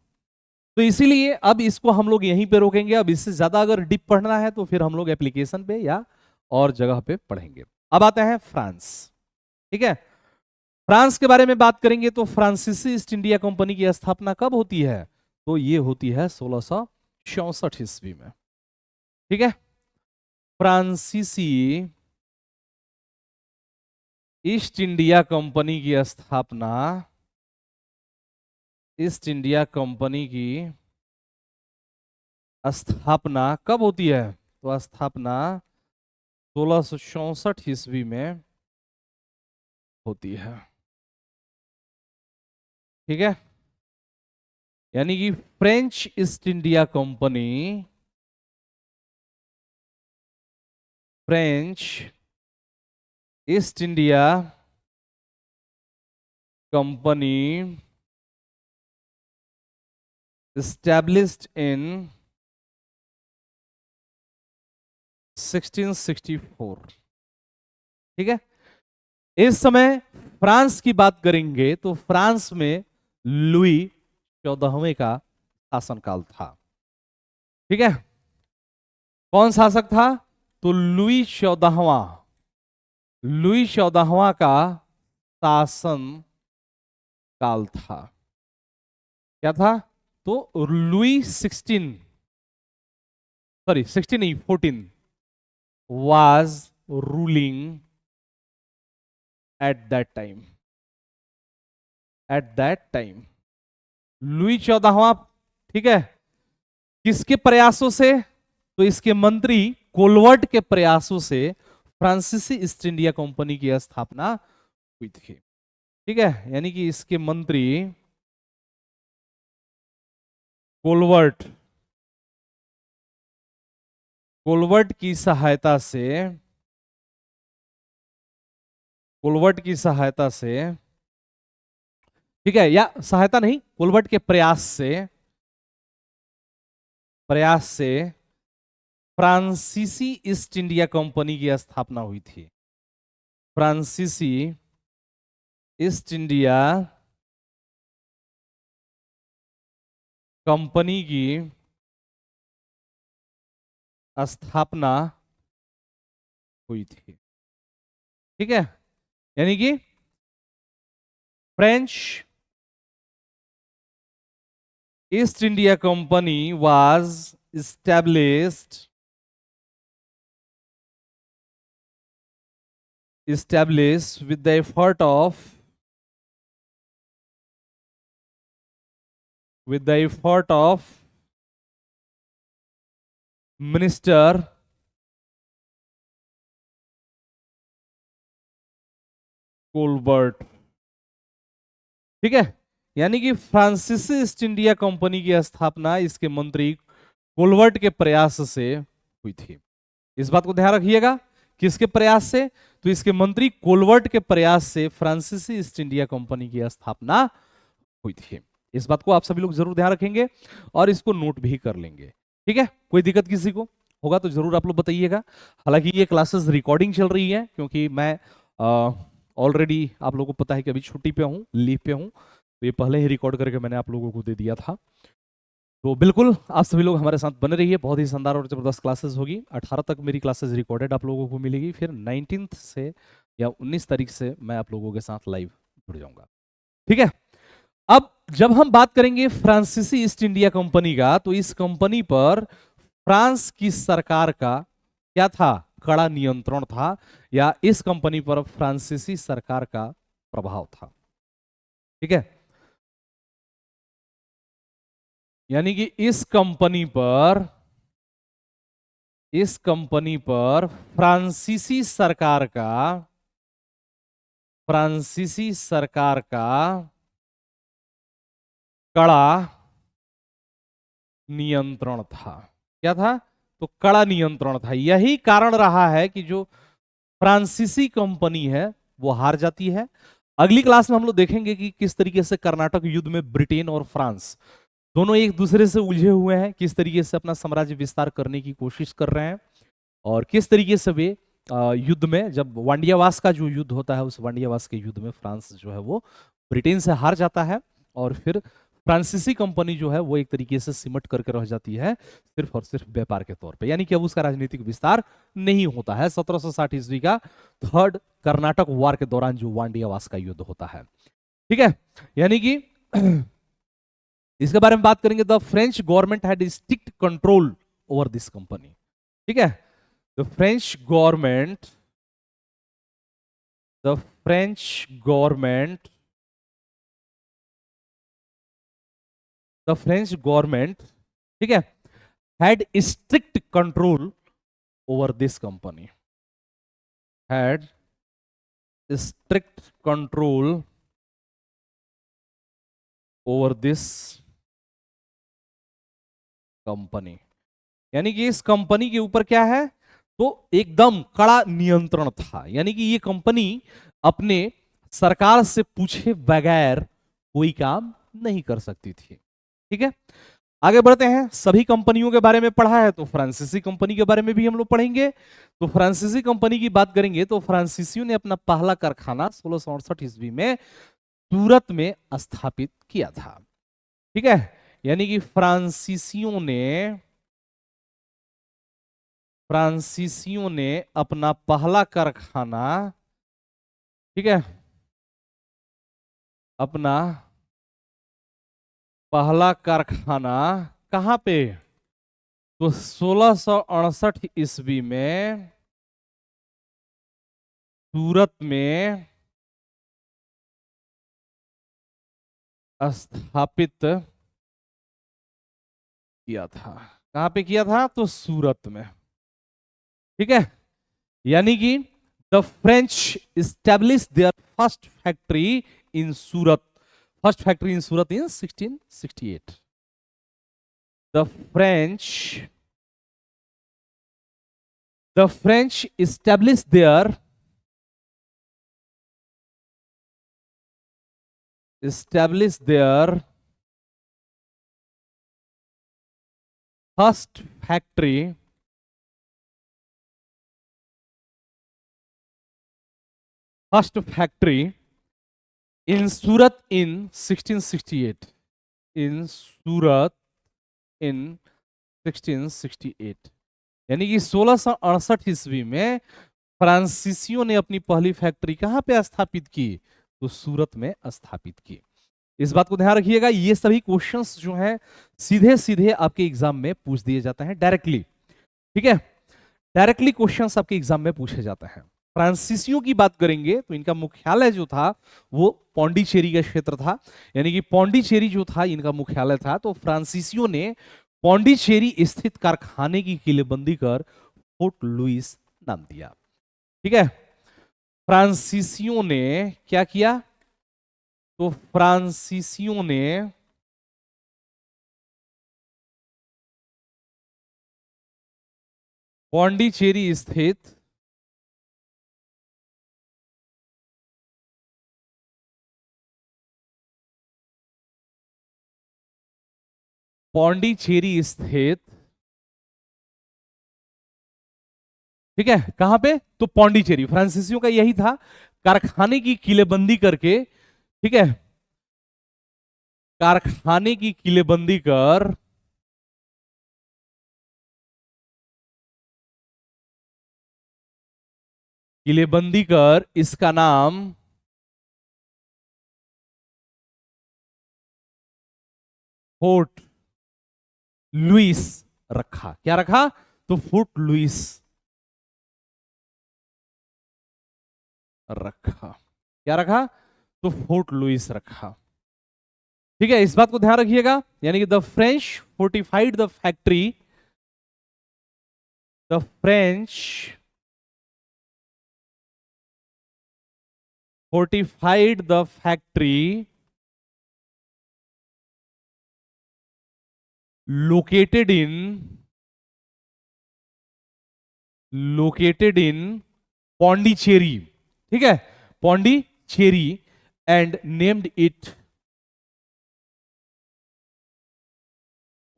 तो इसीलिए अब इसको हम लोग यहीं पे रोकेंगे। अब इससे ज्यादा अगर डीप पढ़ना है तो फिर हम लोग एप्लीकेशन पे या और जगह पे पढ़ेंगे। अब आते हैं फ्रांस। ठीक है, फ्रांस के बारे में बात करेंगे तो फ्रांसीसी ईस्ट इंडिया कंपनी की स्थापना कब होती है? तो ये होती है 1664 ईस्वी में। ठीक है, फ्रांसीसी ईस्ट इंडिया कंपनी की स्थापना कब होती है? तो स्थापना 1664 ईस्वी में होती है। ठीक है, यानी कि French east India company, French east India company established in 1664। ठीक है, इस समय फ्रांस की बात करेंगे तो फ्रांस में लुई 14वें का शासनकाल था। ठीक है, कौन शासक था? तो लुई 14वां का शासन काल था। क्या था? तो लुई 16 नहीं 14 was ruling at that time. Louis 14वां, ठीक है, किसके प्रयासों से? तो इसके मंत्री कोलवर्ट के प्रयासों से फ्रांसीसी ईस्ट इंडिया कंपनी की स्थापना हुई थी। ठीक है, यानी कि इसके मंत्री कोलवर्ट कोलवर्ट की सहायता से कोलवर्ट की सहायता से ठीक है, या सहायता नहीं, कोलवर्ट के प्रयास से फ्रांसीसी ईस्ट इंडिया कंपनी की स्थापना हुई थी। फ्रांसीसी ईस्ट इंडिया कंपनी की स्थापना हुई थी। ठीक है, यानी कि French east India company was established with the effort of minister Colbert. ठीक है, यानी कि फ्रांसीसी ईस्ट इंडिया कंपनी की स्थापना इसके मंत्री कोलबर्ट के प्रयास से हुई थी। इस बात को ध्यान रखिएगा, किसके प्रयास से? तो इसके मंत्री कोलबर्ट के प्रयास से फ्रांसीसी ईस्ट इंडिया कंपनी की स्थापना हुई थी। इस बात को आप सभी लोग जरूर ध्यान रखेंगे और इसको नोट भी कर लेंगे। ठीक है, कोई दिक्कत किसी को होगा तो जरूर आप लोग बताइएगा। हालांकि ये क्लासेस रिकॉर्डिंग चल रही है क्योंकि मैं ऑलरेडी आप लोगों को पता है कि अभी छुट्टी पे हूँ, लीव पे हूँ, तो ये पहले ही रिकॉर्ड करके मैंने आप लोगों को दे दिया था। तो बिल्कुल आप सभी लोग हमारे साथ बने रहिए, बहुत ही शानदार और जबरदस्त क्लासेस होगी। 18 तक मेरी क्लासेस रिकॉर्डेड आप लोगों को मिलेगी, फिर 19 से या 19 तारीख से मैं आप लोगों के साथ लाइव जुड़ जाऊंगा। ठीक है, अब जब हम बात करेंगे फ्रांसीसी ईस्ट इंडिया कंपनी का, तो इस कंपनी पर फ्रांस की सरकार का क्या था? कड़ा नियंत्रण था, या इस कंपनी पर फ्रांसीसी सरकार का प्रभाव था। ठीक है, यानी कि इस कंपनी पर फ्रांसीसी सरकार का कड़ा नियंत्रण था। क्या था? तो कड़ा नियंत्रण था। यही कारण रहा है कि जो फ्रांसीसी कंपनी है वो हार जाती है। अगली क्लास में हम लोग देखेंगे कि किस तरीके से कर्नाटक युद्ध में ब्रिटेन और फ्रांस दोनों एक दूसरे से उलझे हुए हैं, किस तरीके से अपना साम्राज्य विस्तार करने की कोशिश कर रहे हैं, और किस तरीके से वे युद्ध में, जब वांडियावास का जो युद्ध होता है, उस वांडियावास के युद्ध में फ्रांस जो है वो ब्रिटेन से हार जाता है, और फिर फ्रांसीसी कंपनी जो है वो एक तरीके से सिमट करके रह जाती है सिर्फ और सिर्फ व्यापार के तौर पे, यानी कि अब उसका राजनीतिक विस्तार नहीं होता है। 1760 ईस्वी का थर्ड कर्नाटक वार के दौरान जो वांडियावास का युद्ध होता है। ठीक है, यानी कि इसके बारे में बात करेंगे। The French government had strict control over this company. ठीक है, the French government the French government the French government, ठीक है, had strict control over this company, had strict control over this company, यानी कि इस कंपनी के ऊपर क्या है, तो एकदम कड़ा नियंत्रण था, यानी कि ये कंपनी अपने सरकार से पूछे बगैर कोई काम नहीं कर सकती थी। ठीक है, आगे बढ़ते हैं। सभी कंपनियों के बारे में पढ़ा है, तो फ्रांसीसी कंपनी के बारे में भी हम लोग पढ़ेंगे। तो फ्रांसीसी कंपनी की बात करेंगे तो फ्रांसीसियों ने अपना पहला कारखाना 1668 ईस्वी में सूरत में स्थापित किया था। ठीक है, यानी कि फ्रांसीसियों ने अपना पहला कारखाना, ठीक है, अपना पहला कारखाना कहां पे, तो 1668 ईस्वी में सूरत में स्थापित किया था। कहां पे किया था, तो सूरत में। ठीक है, यानी कि the French establish there first factory in Surat, first factory in Surat in 1668। The French the French establish there first factory in Surat in 1668, in Surat in 1668, यानी कि 1668 ईस्वी में फ्रांसीसियों ने अपनी पहली फैक्ट्री कहां पे स्थापित की, तो सूरत में स्थापित की। इस बात को ध्यान रखिएगा, ये सभी क्वेश्चंस जो हैं सीधे सीधे आपके एग्जाम में पूछ दिए जाते हैं डायरेक्टली। ठीक है, डायरेक्टली क्वेश्चंस आपके एग्जाम में पूछे जाते हैं। फ्रांसीसियों की बात करेंगे तो इनका मुख्यालय जो था वो पौंडीचेरी का क्षेत्र था, यानी कि पौंडीचेरी जो था इनका मुख्यालय था। तो फ्रांसीसियों ने पौंडीचेरी स्थित कारखाने की किलेबंदी कर फोर्ट लुइस नाम दिया। ठीक है, फ्रांसीसियों ने क्या किया, तो फ्रांसीसियों ने पौंडीचेरी स्थित पौंडीचेरी स्थित ठीक है, कहां पे, तो पौंडीचेरी, फ्रांसीसियों का यही था, कारखाने की किलेबंदी करके, ठीक है, कारखाने की किलेबंदी कर इसका नाम फोर्ट लुइस रखा। क्या रखा, तो फोर्ट लुइस रखा। क्या रखा, तो फोर्ट लुइस रखा। ठीक है, इस बात को ध्यान रखिएगा, यानी कि the French fortified the factory located in Pondicherry. ठीक है, Pondicherry and named it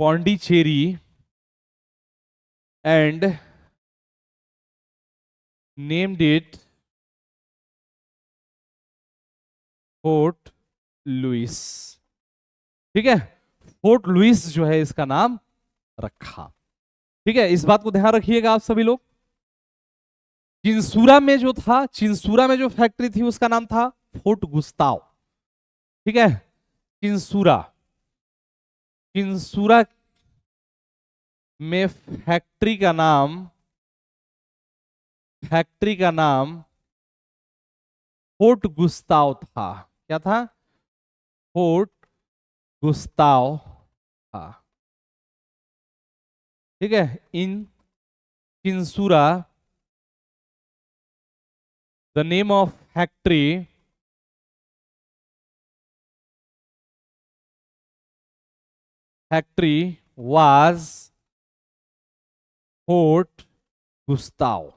Pondicherry and named it Fort Louis. ठीक है, फोर्ट लुइस जो है इसका नाम रखा। ठीक है, इस बात को ध्यान रखिएगा आप सभी लोग। चिंसूरा में जो फैक्ट्री थी उसका नाम था फोर्ट गुस्ताव। ठीक है, चिंसूरा चिंसूरा में फैक्ट्री का नाम फोर्ट गुस्ताव था। क्या था, फोर्ट गुस्ताव था। ठीक है, in Chinsura the name of factory factory was fort Gustav.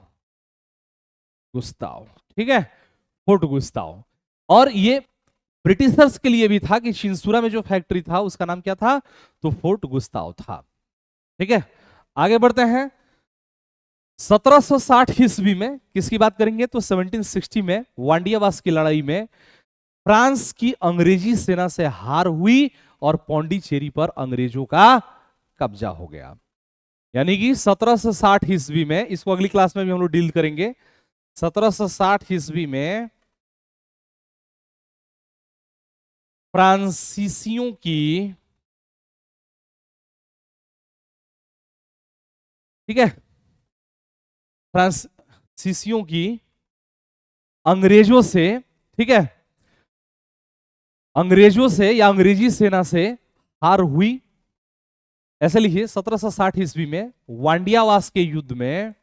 Gustav, ठीक है, फोर्ट गुस्ताव। और ये ब्रिटिशर्स के लिए भी था कि शिंसूरा में जो फैक्ट्री था उसका नाम क्या था, तो फोर्ट गुस्ताव था। ठीक है, आगे बढ़ते हैं। 1760 ईस्वी में किसकी बात करेंगे, तो 1760 में वांडियावास की लड़ाई में फ्रांस की अंग्रेजी सेना से हार हुई और पौंडीचेरी पर अंग्रेजों का कब्जा हो गया। यानी कि 1760 ईस्वी में, इसको अगली क्लास में भी हम लोग डील करेंगे, 1760 ईस्वी में फ्रांसीसियों की, ठीक है, फ्रांसीसियों की अंग्रेजों से, ठीक है, अंग्रेजों से या अंग्रेजी सेना से हार हुई। ऐसे लिखिए, 1760 ईस्वी में वांडियावास के युद्ध में,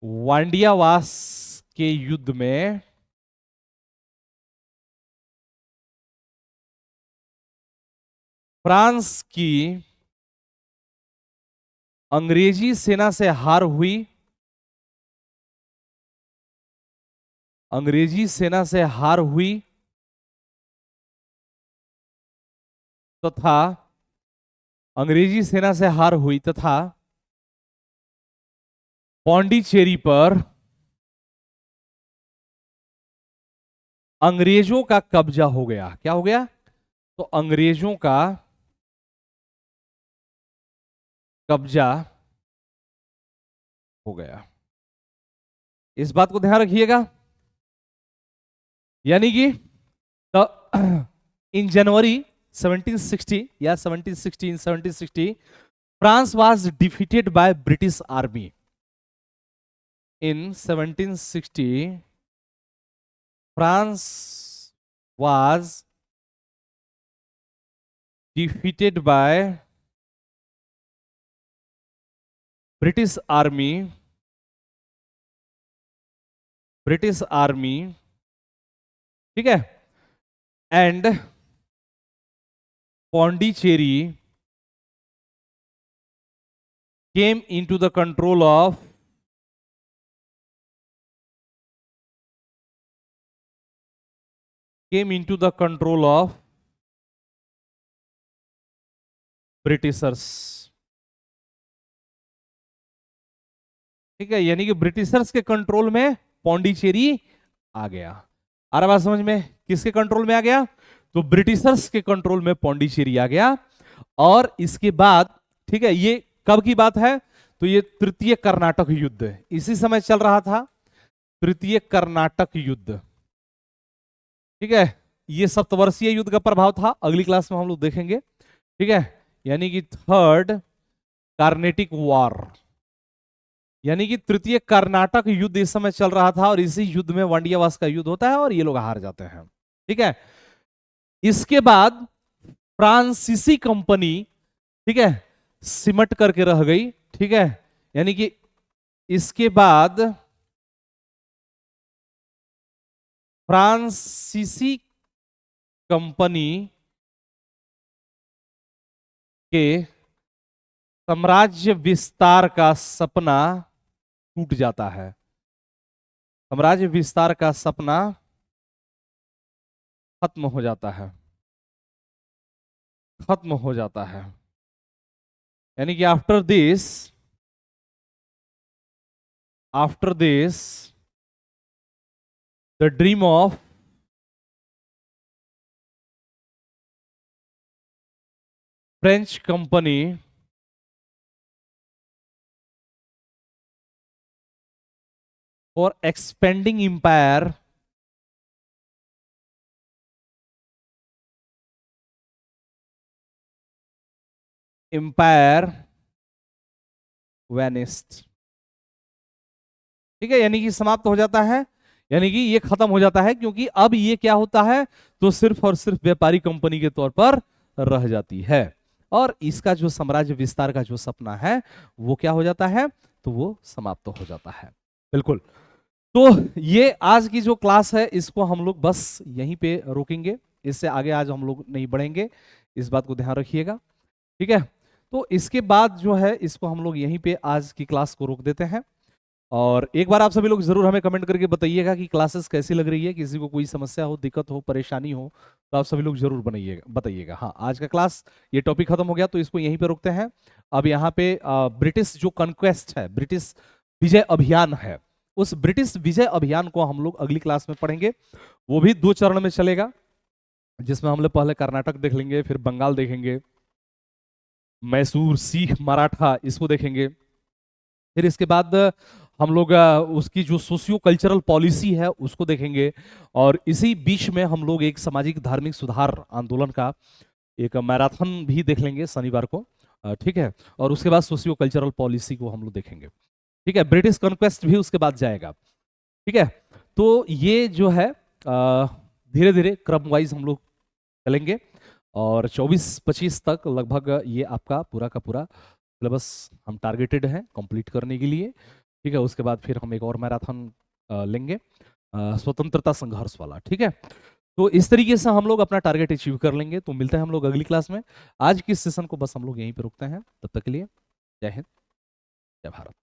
वांडियावास के युद्ध में फ्रांस की अंग्रेजी सेना से हार हुई, अंग्रेजी सेना से हार हुई तथा अंग्रेजी सेना से हार हुई तथा पौंडीचेरी पर अंग्रेजों का कब्जा हो गया। क्या हो गया, तो अंग्रेजों का कब्जा हो गया। इस बात को ध्यान रखिएगा। यानी कि इन जनवरी 1760 या 1760 France was defeated by British army. In 1760 France was defeated by British army, British army, ठीक है, and Pondicherry came into the control of Britishers. ठीक है, यानी कि ब्रिटिशर्स के कंट्रोल में पौंडीचेरी आ गया। आ रहा बात समझ में, किसके कंट्रोल में आ गया, तो ब्रिटिशर्स के कंट्रोल में पौंडीचेरी आ गया। और इसके बाद, ठीक है, ये कब की बात है, तो ये तृतीय कर्नाटक युद्ध इसी समय चल रहा था, तृतीय कर्नाटक युद्ध। ठीक है, ये सप्तवर्षीय युद्ध का प्रभाव था, अगली क्लास में हम लोग देखेंगे। ठीक है, यानी कि थर्ड कार्नेटिक वॉर, यानी कि तृतीय कर्नाटक युद्ध इस समय चल रहा था और इसी युद्ध में वांडियावास का युद्ध होता है और ये लोग हार जाते हैं। ठीक है, इसके बाद फ्रांसीसी कंपनी, ठीक है, सिमट करके रह गई। ठीक है, यानी कि इसके बाद फ्रांसीसी कंपनी के साम्राज्य विस्तार का सपना टूट जाता है, साम्राज्य विस्तार का सपना खत्म हो जाता है, खत्म हो जाता है। यानी कि after this the dream of French company for expanding empire vanished. ठीक है, यानी कि समाप्त हो जाता है, यानी कि ये खत्म हो जाता है, क्योंकि अब ये क्या होता है, तो सिर्फ और सिर्फ व्यापारी कंपनी के तौर पर रह जाती है और इसका जो साम्राज्य विस्तार का जो सपना है वो क्या हो जाता है, तो वो समाप्त हो जाता है। बिल्कुल, तो ये आज की जो क्लास है इसको हम लोग बस यहीं पे रोकेंगे। इससे आगे आज हम लोग नहीं बढ़ेंगे, इस बात को ध्यान रखिएगा। ठीक है, तो इसके बाद जो है इसको हम लोग यहीं पे आज की क्लास को रोक देते हैं। और एक बार आप सभी लोग जरूर हमें कमेंट करके बताइएगा कि क्लासेस कैसी लग रही है, किसी को कोई समस्या हो, दिक्कत हो, परेशानी हो तो आप सभी लोग जरूर बनाइएगा, बताइएगा। हाँ, आज का क्लास ये टॉपिक खत्म हो गया तो इसको यहीं पे रोकते हैं। अब यहाँ पे ब्रिटिश जो कॉन्क्वेस्ट है, ब्रिटिश विजय अभियान है, उस ब्रिटिश विजय अभियान को हम लोग अगली क्लास में पढ़ेंगे। वो भी 2 चरण में चलेगा, जिसमें हम लोग पहले कर्नाटक देख लेंगे, फिर बंगाल देखेंगे, मैसूर, सिख, मराठा इसको देखेंगे। फिर इसके बाद हम लोग उसकी जो सोशियो कल्चरल पॉलिसी है उसको देखेंगे। और इसी बीच में हम लोग एक सामाजिक धार्मिक सुधार आंदोलन का एक मैराथन भी देख लेंगे शनिवार को। ठीक है, और उसके बाद सोशियो कल्चरल पॉलिसी को हम लोग देखेंगे। ठीक है, ब्रिटिश कॉन्क्वेस्ट भी उसके बाद जाएगा। ठीक है, तो ये जो है धीरे धीरे क्रम वाइज हम लोग चलेंगे और 24-25 तक लगभग ये आपका पूरा का पूरा सिलेबस हम टारगेटेड है कंप्लीट करने के लिए। ठीक है, उसके बाद फिर हम एक और मैराथन लेंगे स्वतंत्रता संघर्ष वाला। ठीक है, तो इस तरीके से हम लोग अपना टारगेट अचीव कर लेंगे। तो मिलते हैं हम लोग अगली क्लास में। आज की सेशन को बस हम लोग यहीं पे रुकते हैं, तब तक के लिए जय हिंद, जय भारत।